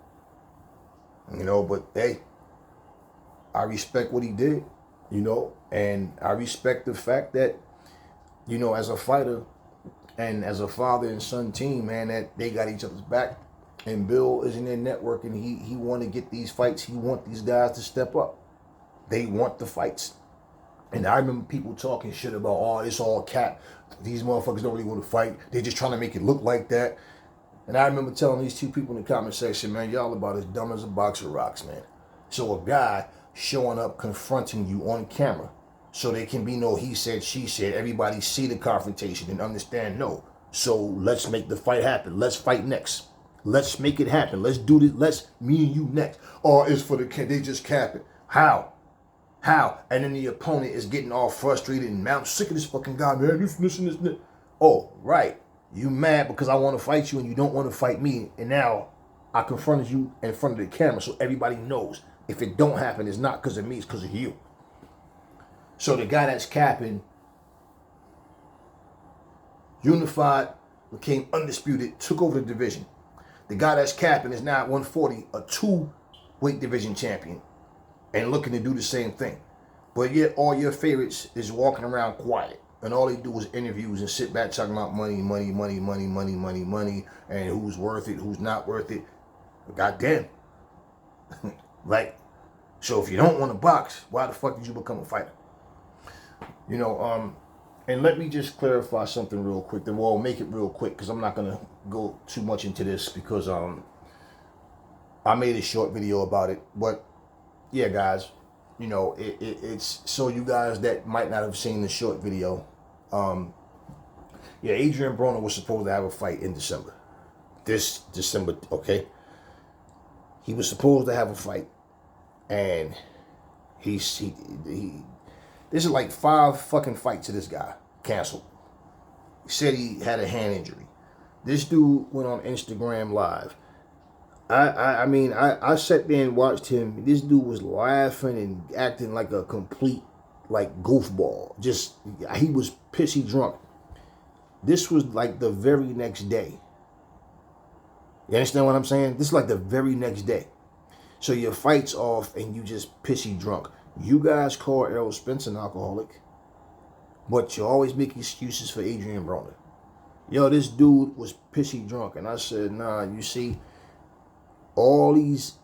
[SPEAKER 1] You know, but hey, I respect what he did, you know, and I respect the fact that, you know, as a fighter and as a father and son team, man, that they got each other's back. And Bill is in their network, and he want to get these fights. He want these guys to step up. They want the fights. And I remember people talking shit about, oh, it's all cap. These motherfuckers don't really want to fight. They're just trying to make it look like that. And I remember telling these two people in the comment section, man, y'all about as dumb as a box of rocks, man. So a guy showing up confronting you on camera so there can be no he said, she said. Everybody see the confrontation and understand, no. So let's make the fight happen. Let's fight next. Let's make it happen. Let's do this. Let's me and you next. Or it's for the they just cap it. How? And then the opponent is getting all frustrated and man, I'm sick of this fucking guy, man. This. Oh, right. You mad because I want to fight you and you don't want to fight me. And now I confronted you in front of the camera so everybody knows. If it don't happen, it's not because of me, it's because of you. So the guy that's capping, unified, became undisputed, took over the division. The guy that's capping is now at 140, a 2-weight division champion, and looking to do the same thing. But yet all your favorites is walking around quiet. And all they do is interviews and sit back talking about money, and who's worth it, who's not worth it. Goddamn. Like, so if you don't want to box, why the fuck did you become a fighter? You know, and let me just clarify something real quick. Then we'll make it real quick because I'm not going to go too much into this because I made a short video about it. But yeah, guys, you know, it's so you guys that might not have seen the short video. Yeah, Adrian Broner was supposed to have a fight in December. This December, okay? He was supposed to have a fight, and he this is like 5 fucking fights to this guy canceled. He said he had a hand injury. This dude went on Instagram Live. I mean, I sat there and watched him. This dude was laughing and acting like a complete, like, goofball. Just, he was pissy drunk. This was like the very next day. You understand what I'm saying? This is like the very next day. So your fight's off and you just pissy drunk. You guys call Errol Spence an alcoholic, but you always make excuses for Adrian Broner. Yo, this dude was pissy drunk. And I said, nah, you see, all these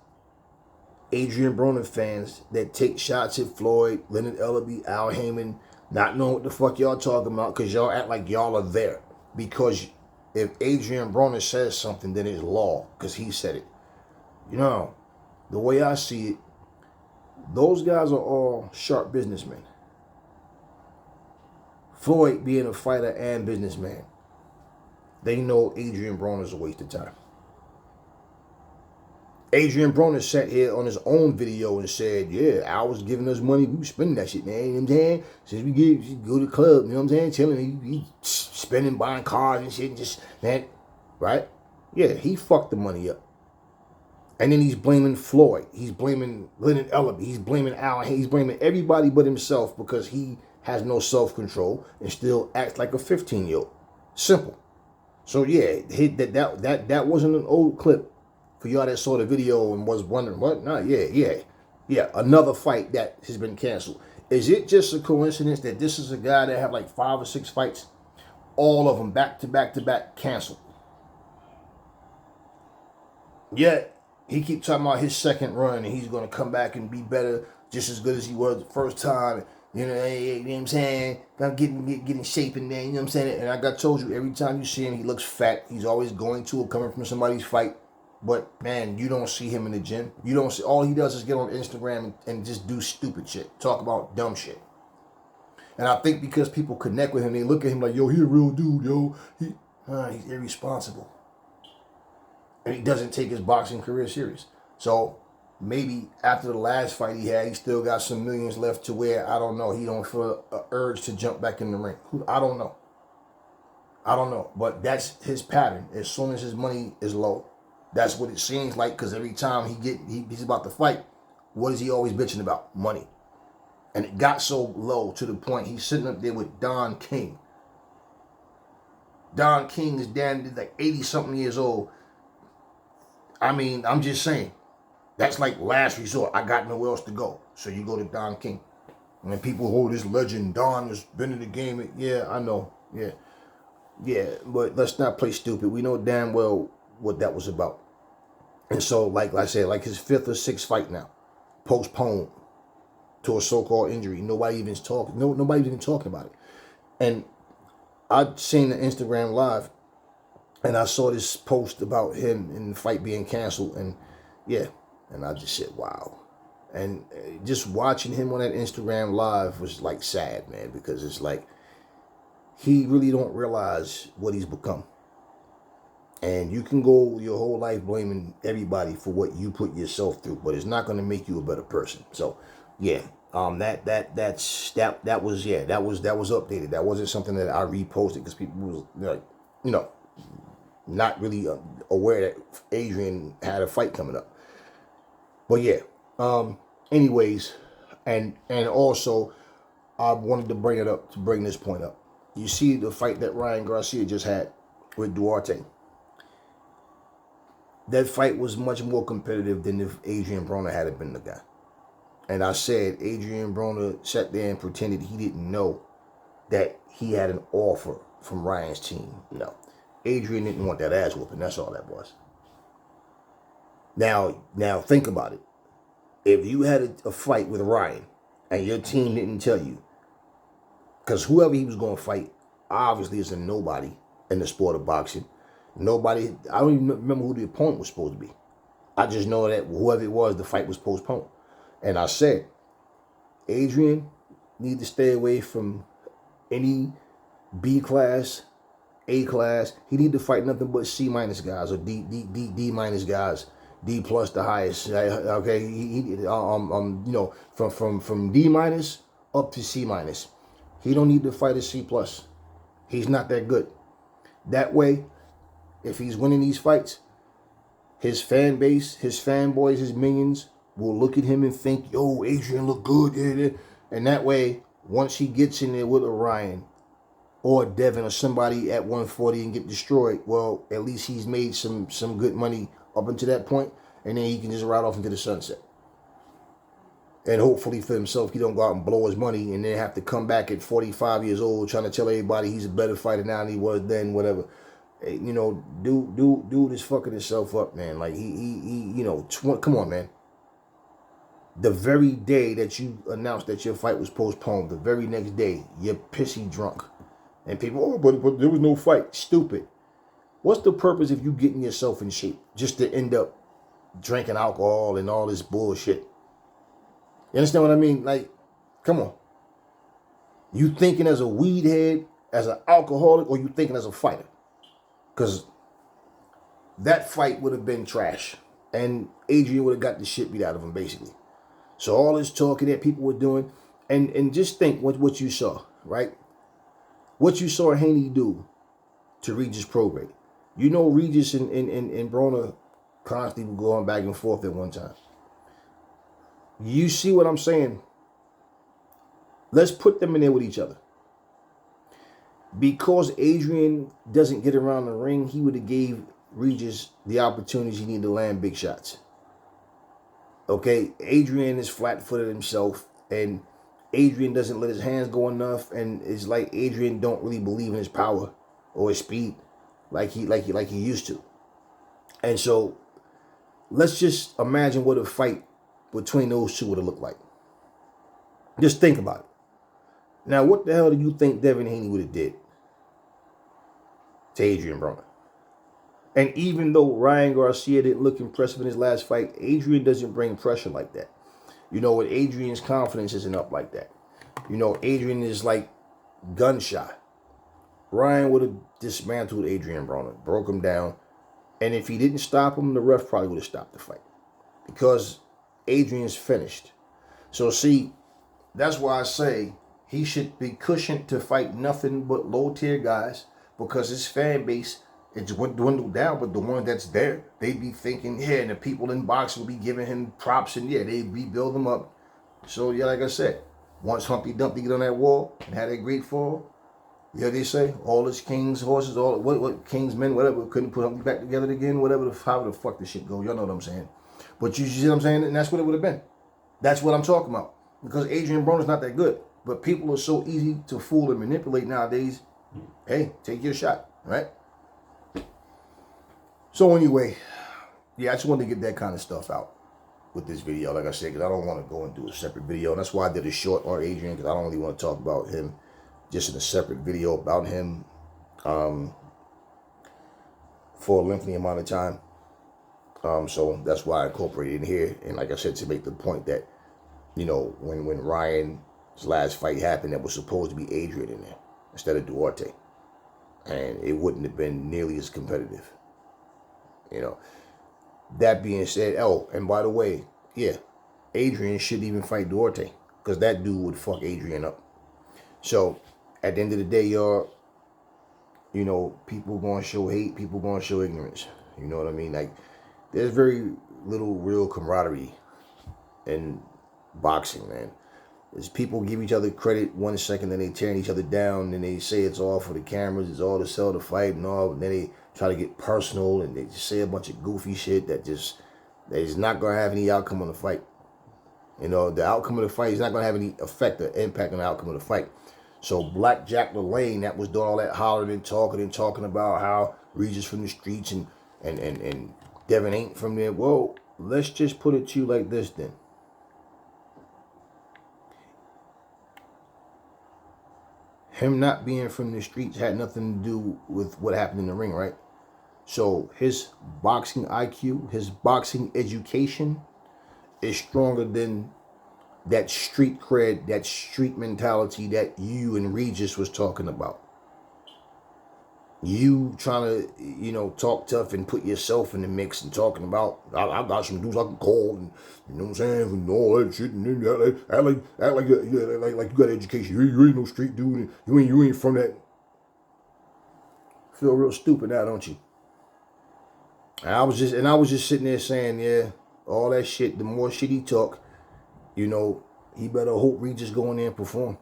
[SPEAKER 1] Adrian Broner fans that take shots at Floyd, Leonard Ellaby, Al Heyman, not knowing what the fuck y'all talking about, because y'all act like y'all are there. Because if Adrian Broner says something, then it's law, because he said it. You know, the way I see it, those guys are all sharp businessmen. Floyd being a fighter and businessman, they know Adrian Broner's a waste of time. Adrian Broner sat here on his own video and said, yeah, Al was giving us money. We spending that shit, man. You know what I'm saying? Since we go to the club, you know what I'm saying? Chilling, he spending, buying cars and shit. And just, man, right? Yeah, he fucked the money up. And then he's blaming Floyd. He's blaming Leonard Ellaby. He's blaming Al. He's blaming everybody but himself because he has no self-control and still acts like a 15-year-old. Simple. So, yeah, that wasn't an old clip. For y'all that saw the video and was wondering, what? Nah, yeah. Another fight that has been canceled. Is it just a coincidence that this is a guy that have like 5 or 6 fights, all of them back to back canceled? Yet he keep talking about his second run and he's gonna come back and be better, just as good as he was the first time. You know what I'm saying? Gonna get in shape in there. You know what I'm saying? And I told you, every time you see him, he looks fat. He's always going to or coming from somebody's fight. But, man, you don't see him in the gym. You don't see, all he does is get on Instagram and just do stupid shit. Talk about dumb shit. And I think because people connect with him, they look at him like, yo, he a real dude, yo. He's irresponsible. And he doesn't take his boxing career serious. So, maybe after the last fight he had, he still got some millions left to where, I don't know, he don't feel an urge to jump back in the ring. I don't know. But that's his pattern. As soon as his money is low, that's what it seems like, because every time he's about to fight, what is he always bitching about? Money. And it got so low to the point he's sitting up there with Don King. Don King is damn like 80-something years old. I mean, I'm just saying, that's like last resort. I got nowhere else to go. So you go to Don King. And then people, oh, this legend, Don has been in the game. Yeah, I know. Yeah, but let's not play stupid. We know damn well what that was about. And so, like I said, like his 5th or 6th fight now, postponed to a so-called injury. Nobody's even talking about it. And I'd seen the Instagram Live, and I saw this post about him and the fight being canceled. And yeah, and I just said, wow. And just watching him on that Instagram Live was like sad, man, because it's like he really don't realize what he's become. And you can go your whole life blaming everybody for what you put yourself through, but it's not going to make you a better person. So, yeah, that was updated. That wasn't something that I reposted because people was like, you know, not really aware that Adrian had a fight coming up. But yeah, anyways, and also I wanted to bring this point up. You see the fight that Ryan Garcia just had with Duarte. That fight was much more competitive than if Adrian Broner hadn't been the guy. And I said Adrian Broner sat there and pretended he didn't know that he had an offer from Ryan's team. No. Adrian didn't want that ass whooping. That's all that was. Now think about it. If you had a fight with Ryan and your team didn't tell you, because whoever he was going to fight obviously is a nobody in the sport of boxing. Nobody, I don't even remember who the opponent was supposed to be. I just know that whoever it was, the fight was postponed. And I said, Adrian need to stay away from any B class, A class. He need to fight nothing but C minus guys or D minus guys. D plus the highest. Okay, from D minus up to C minus. He don't need to fight a C plus. He's not that good. That way, if he's winning these fights, his fan base, his fanboys, his minions will look at him and think, yo, Adrian look good. And that way, once he gets in there with a Ryan or Devin or somebody at 140 and get destroyed, well, at least he's made some good money up until that point, and then he can just ride off into the sunset. And hopefully for himself, he don't go out and blow his money and then have to come back at 45 years old trying to tell everybody he's a better fighter now than he was then, whatever. You know, dude is fucking himself up, man. Like, come on, man. The very day that you announced that your fight was postponed, the very next day, you're pissy drunk. And people, but there was no fight. Stupid. What's the purpose of you getting yourself in shape just to end up drinking alcohol and all this bullshit? You understand what I mean? Like, come on. You thinking as a weed head, as an alcoholic, or you thinking as a fighter? Because that fight would have been trash. And Adrian would have got the shit beat out of him, basically. So all this talking that people were doing, and just think what you saw, right? What you saw Haney do to Regis Prograis. You know Regis and Broner constantly were going back and forth at one time. You see what I'm saying? Let's put them in there with each other. Because Adrian doesn't get around the ring, he would have gave Regis the opportunities he needed to land big shots. Okay, Adrian is flat-footed himself, and Adrian doesn't let his hands go enough, and it's like Adrian don't really believe in his power or his speed like he used to. And so let's just imagine what a fight between those two would have looked like. Just think about it. Now, what the hell do you think Devin Haney would have did to Adrian Broner? And even though Ryan Garcia didn't look impressive in his last fight, Adrian doesn't bring pressure like that. You know what? Adrian's confidence isn't up like that. You know, Adrian is like gun-shy. Ryan would have dismantled Adrian Broner, broke him down. And if he didn't stop him, the ref probably would have stopped the fight. Because Adrian's finished. So see, that's why I say he should be cushioned to fight nothing but low-tier guys, because his fan base, it's dwindled down, but the one that's there, they be thinking, yeah, and the people in boxing will be giving him props, and yeah, they rebuild him up. So yeah, like I said, once Humpty Dumpty get on that wall and had a great fall, yeah, they say all his kings, horses, all what kings, men, whatever, couldn't put Humpty back together again, whatever, however the fuck this shit go. Y'all know what I'm saying. But you see what I'm saying? And that's what it would have been. That's what I'm talking about. Because Adrian Broner's not that good. But people are so easy to fool and manipulate nowadays. Hey, take your shot, right? So anyway, yeah, I just wanted to get that kind of stuff out with this video, like I said, because I don't want to go and do a separate video. And that's why I did a short on Adrian, because I don't really want to talk about him just in a separate video about him for a lengthy amount of time. So that's why I incorporated it in here. And like I said, to make the point that, you know, when Ryan's last fight happened, that was supposed to be Adrian in there instead of Duarte. And it wouldn't have been nearly as competitive. You know, that being said, oh, and by the way, yeah, Adrian shouldn't even fight Duarte, because that dude would fuck Adrian up. So at the end of the day, y'all, you know, people going to show hate, people going to show ignorance. You know what I mean? Like, there's very little real camaraderie in boxing, man. There's people give each other credit 1 second, then they tearing each other down, then they say it's all for the cameras, it's all to sell the fight and all, and then they try to get personal, and they just say a bunch of goofy shit that is not going to have any outcome on the fight. You know, the outcome of the fight is not going to have any effect or impact on the outcome of the fight. So Black Jack LaLanne, that was doing all that hollering and talking about how Regis from the streets and Devin ain't from there. Well, let's just put it to you like this then. Him not being from the streets had nothing to do with what happened in the ring, right? So his boxing IQ, his boxing education is stronger than that street cred, that street mentality that you and Regis was talking about. You trying to, talk tough and put yourself in the mix and talking about, I got some dudes I can call, and you know what I'm saying, and all that shit, and then act like you got education. You ain't no street dude, and you ain't from that. Feel real stupid now, don't you? And I was just sitting there saying, yeah, all that shit. The more shit he talk, he better hope Regis go in there and perform.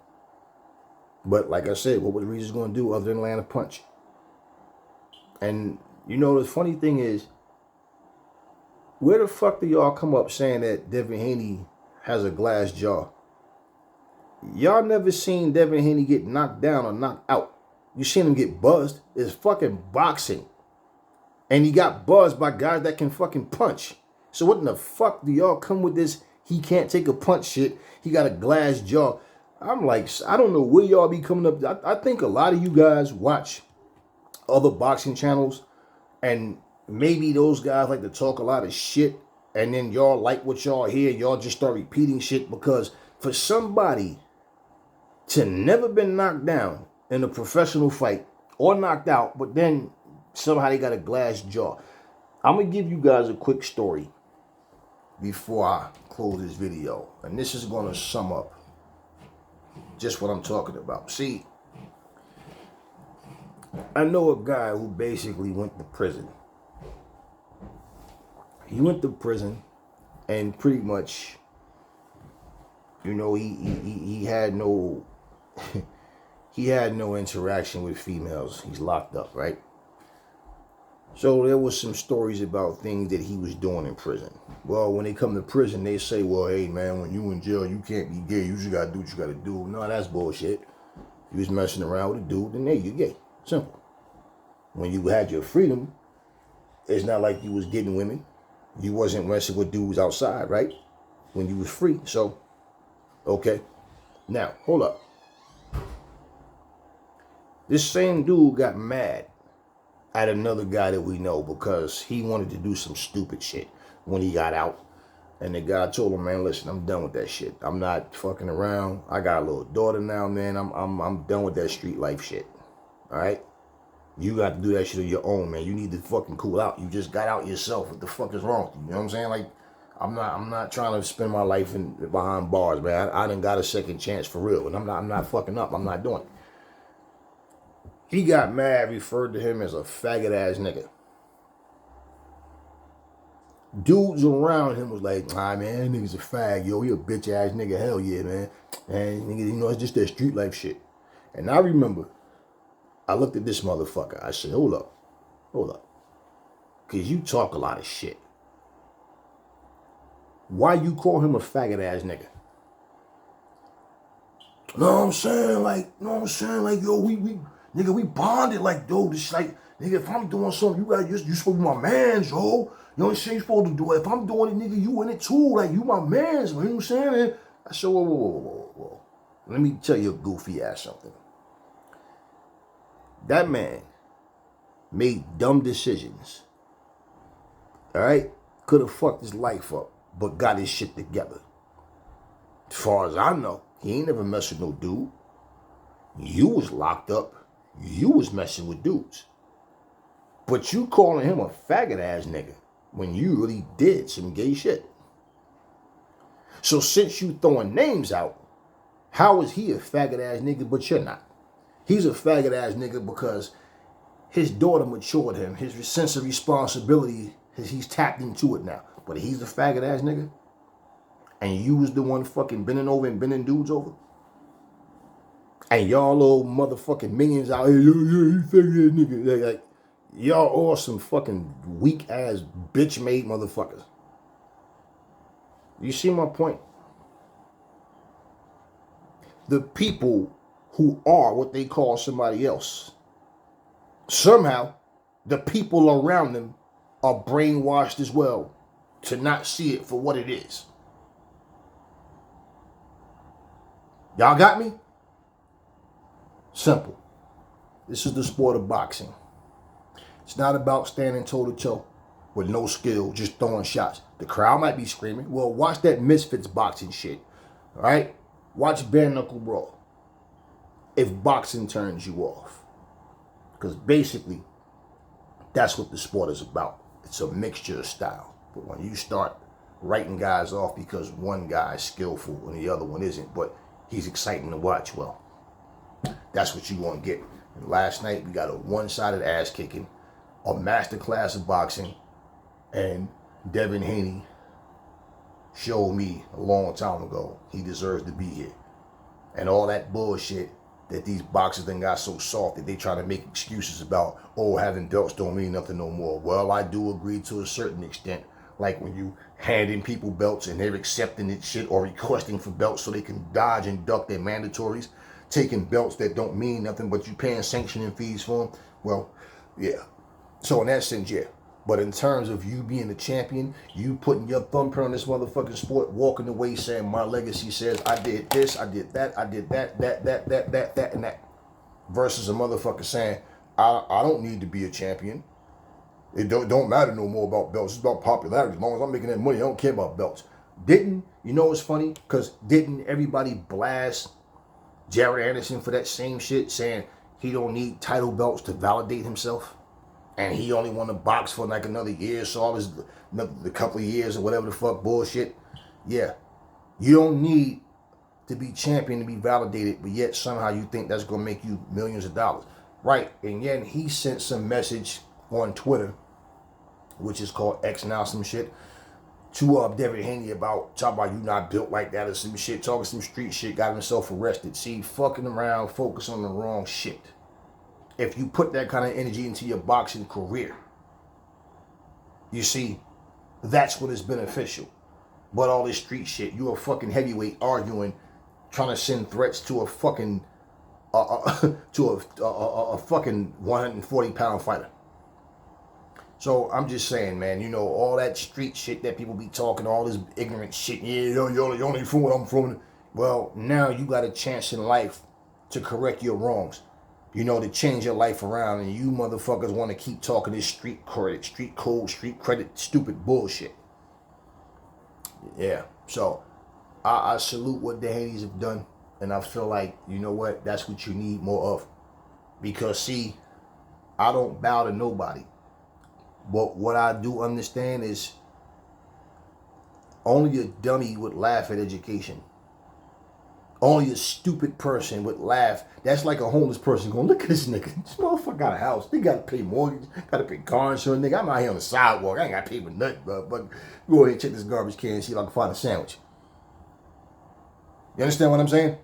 [SPEAKER 1] But like I said, what was Regis going to do other than land a punch? And, the funny thing is, where the fuck do y'all come up saying that Devin Haney has a glass jaw? Y'all never seen Devin Haney get knocked down or knocked out. You seen him get buzzed. It's fucking boxing. And he got buzzed by guys that can fucking punch. So what in the fuck do y'all come with this, he can't take a punch shit, he got a glass jaw? I'm like, I don't know where y'all be coming up. I think a lot of you guys watch other boxing channels, and maybe those guys like to talk a lot of shit, and then y'all like what y'all hear, y'all just start repeating shit, because for somebody to never been knocked down in a professional fight or knocked out, but then somehow they got a glass jaw. I'm going to give you guys a quick story before I close this video, and this is going to sum up just what I'm talking about. See, I know a guy who basically went to prison. He went to prison, and pretty much, he had no he had no interaction with females. He's locked up, right? So there was some stories about things that he was doing in prison. Well, when they come to prison, they say, well, hey man, when you in jail, you can't be gay. You just gotta do what you gotta do. No, that's bullshit. You was messing around with a dude, then hey, you're gay. Simple. When you had your freedom, it's not like you was getting women. You wasn't messing with dudes outside, right? When you was free. So, okay. Now, hold up. This same dude got mad at another guy that we know because he wanted to do some stupid shit when he got out. And the guy told him, man, listen, I'm done with that shit. I'm not fucking around. I got a little daughter now, man. I'm done with that street life shit. All right? You got to do that shit on your own, man. You need to fucking cool out. You just got out yourself. What the fuck is wrong with you? You know what I'm saying? Like, I'm not trying to spend my life behind bars, man. I done got a second chance for real, and I'm not fucking up. I'm not doing it. He got mad, referred to him as a faggot ass nigga. Dudes around him was like, man, that nigga's a fag, yo. He a bitch ass nigga. Hell yeah, man. And nigga, it's just that street life shit. And I remember, I looked at this motherfucker. I said, hold up. Because you talk a lot of shit. Why you call him a faggot ass nigga? Know what I'm saying? Like, yo, we bonded, like, yo, this like, nigga, if I'm doing something, you supposed to be my mans, yo. You know what I'm saying? You supposed to do it. If I'm doing it, nigga, you in it too. Like, you my mans, you know what I'm saying? And I said, whoa. Let me tell you a goofy ass something. That man made dumb decisions. All right? Could have fucked his life up, but got his shit together. As far as I know, he ain't never messed with no dude. You was locked up. You was messing with dudes. But you calling him a faggot ass nigga when you really did some gay shit. So since you throwing names out, how is he a faggot ass nigga but you're not? He's a faggot ass nigga because his daughter matured him. His sense of responsibility, he's tapped into it now. But he's a faggot ass nigga. And you was the one fucking bending over and bending dudes over. And y'all little motherfucking minions out here, yo, you faggot ass nigga. Like, y'all all some fucking weak ass bitch made motherfuckers. You see my point? The people who are what they call somebody else, somehow the people around them are brainwashed as well to not see it for what it is. Y'all got me? Simple. This is the sport of boxing. It's not about standing toe to toe with no skill, just throwing shots. The crowd might be screaming. Well, watch that Misfits boxing shit. All right? Watch bare knuckle brawl. If boxing turns you off. Because basically, that's what the sport is about. It's a mixture of style. But when you start writing guys off because one guy is skillful and the other one isn't, but he's exciting to watch, well, that's what you're going to get. And last night, we got a one-sided ass kicking, a master class of boxing, and Devin Haney showed me a long time ago he deserves to be here. And all that bullshit that these boxers then got so soft that they try to make excuses about, oh, having belts don't mean nothing no more. Well, I do agree to a certain extent. Like when you handing people belts and they're accepting it shit or requesting for belts so they can dodge and duck their mandatories, taking belts that don't mean nothing but you paying sanctioning fees for them. Well, yeah. So in that sense, yeah. But in terms of you being the champion, you putting your thumbprint on this motherfucking sport, walking away saying my legacy says I did this, I did that, I did that, and that. Versus a motherfucker saying, I don't need to be a champion. It don't matter no more about belts. It's about popularity. As long as I'm making that money, I don't care about belts. You know what's funny? Because didn't everybody blast Jared Anderson for that same shit, saying he don't need title belts to validate himself? And he only want to box for like another year, so all this, the couple of years or whatever the fuck bullshit. Yeah. You don't need to be champion to be validated, but yet somehow you think that's going to make you millions of dollars. Right. And yet he sent some message on Twitter, which is called X now, some shit, to Devin Haney talking about you not built like that or some shit, talking some street shit, got himself arrested. See, fucking around, focus on the wrong shit. If you put that kind of energy into your boxing career, you see, that's what is beneficial. But all this street shit, you a fucking heavyweight arguing, trying to send threats to a fucking fucking 140-pound fighter. So I'm just saying, man, you know, all that street shit that people be talking, all this ignorant shit, yeah, you're only from what I'm from. Well, now you got a chance in life to correct your wrongs. You know, to change your life around, and you motherfuckers want to keep talking this street credit, street code, street credit, stupid bullshit. Yeah, so I salute what the Haneys have done, and I feel like, you know what, that's what you need more of. Because, see, I don't bow to nobody. But what I do understand is only a dummy would laugh at education. Only a stupid person would laugh. That's like a homeless person going, look at this nigga. This motherfucker got a house. They got to pay mortgage. Got to pay car insurance. Nigga, I'm out here on the sidewalk. I ain't got to pay for nothing, bro. But go ahead and check this garbage can and see if I can find a sandwich. You understand what I'm saying?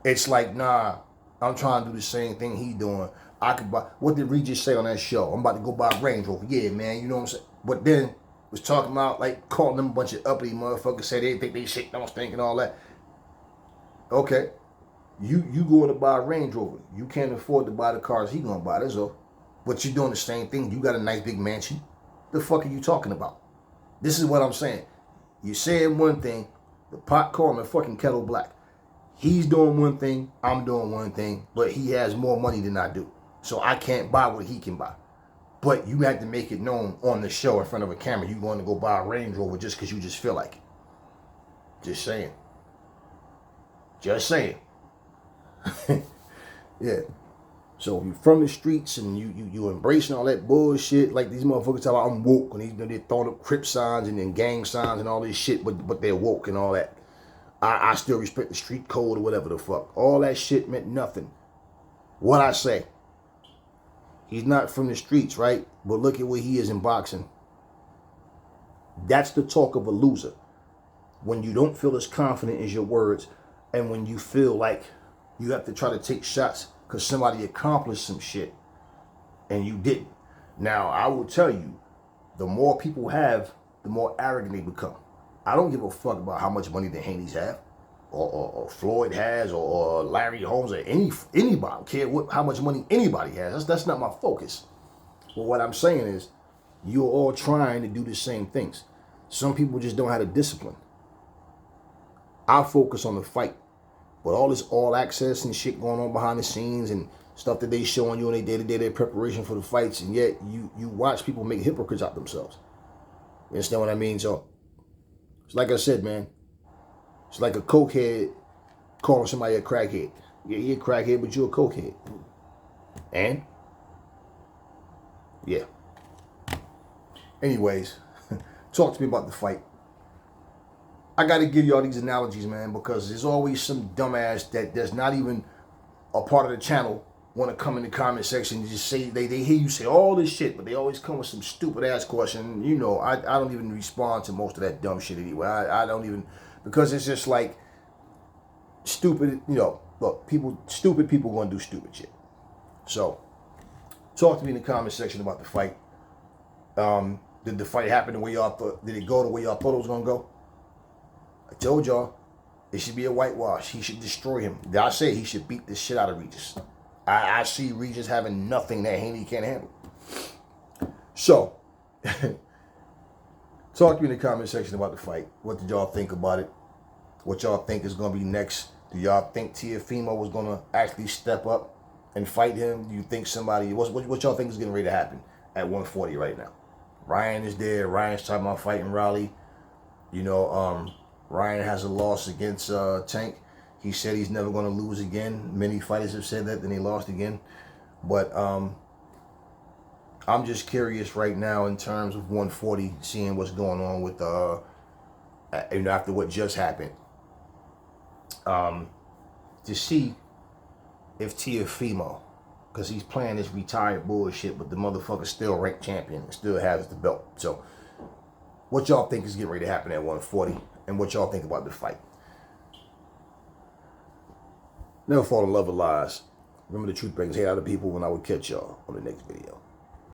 [SPEAKER 1] It's like, nah, I'm trying to do the same thing he doing. I could buy, what did Regis say on that show? I'm about to go buy a Range Rover. Yeah, man, you know what I'm saying? But then was talking about, like, calling them a bunch of uppity motherfuckers, say they think they shit don't stink and all that. Okay. You going to buy a Range Rover. You can't afford to buy the cars he going to buy, that's all. But you're doing the same thing. You got a nice big mansion. The fuck are you talking about? This is what I'm saying. You're saying one thing, the pot calling the fucking kettle black. He's doing one thing, I'm doing one thing, but he has more money than I do. So I can't buy what he can buy. But you have to make it known on the show in front of a camera you're going to go buy a Range Rover just because you just feel like it. Just saying. Just saying. Yeah. So you're from the streets and you embracing all that bullshit, like these motherfuckers tell I'm woke, and they're throwing up Crip signs and then gang signs and all this shit, but they're woke and all that. I still respect the street code or whatever the fuck. All that shit meant nothing. What I say, he's not from the streets, right? But look at where he is in boxing. That's the talk of a loser. When you don't feel as confident as your words, and when you feel like you have to try to take shots because somebody accomplished some shit and you didn't. Now, I will tell you, the more people have, the more arrogant they become. I don't give a fuck about how much money the Haneys have, or Floyd has, or Larry Holmes, or anybody. I don't care how much money anybody has. That's not my focus. But what I'm saying is, you're all trying to do the same things. Some people just don't have the discipline. I focus on the fight. But all this all access and shit going on behind the scenes and stuff that they showing you in their day-to-day preparation for the fights, and yet you watch people make hypocrites out themselves. You understand what I mean? So It's like I said, man. It's like a cokehead calling somebody a crackhead. Yeah, you're a crackhead, but you're a cokehead. And? Yeah. Anyways, talk to me about the fight. I got to give y'all these analogies, man, because there's always some dumbass that's not even a part of the channel want to come in the comment section and just say, they hear you say all this shit, but they always come with some stupid ass question. You know, I don't even respond to most of that dumb shit anyway. I don't even, because it's just like stupid, you know, look, stupid people going to do stupid shit. So, talk to me in the comment section about the fight. Did the fight happen the way y'all thought? Did it go the way y'all thought it was going to go? I told y'all, it should be a whitewash. He should destroy him. I say he should beat the shit out of Regis. I see Regis having nothing that Haney can't handle. So, talk to me in the comment section about the fight. What did y'all think about it? What y'all think is going to be next? Do y'all think Teofimo was going to actually step up and fight him? Do you think somebody, what y'all think is getting ready to happen at 140 right now? Ryan is there. Ryan's talking about fighting Raleigh. You know, Ryan has a loss against Tank. He said he's never going to lose again. Many fighters have said that, then he lost again. But I'm just curious right now in terms of 140, seeing what's going on with, you know, after what just happened. To see if Teofimo, because he's playing this retired bullshit, but the motherfucker's still ranked champion and still has the belt. So, what y'all think is getting ready to happen at 140, and what y'all think about the fight? Never fall in love with lies. Remember, the truth brings hate out of people, and I will catch y'all on the next video.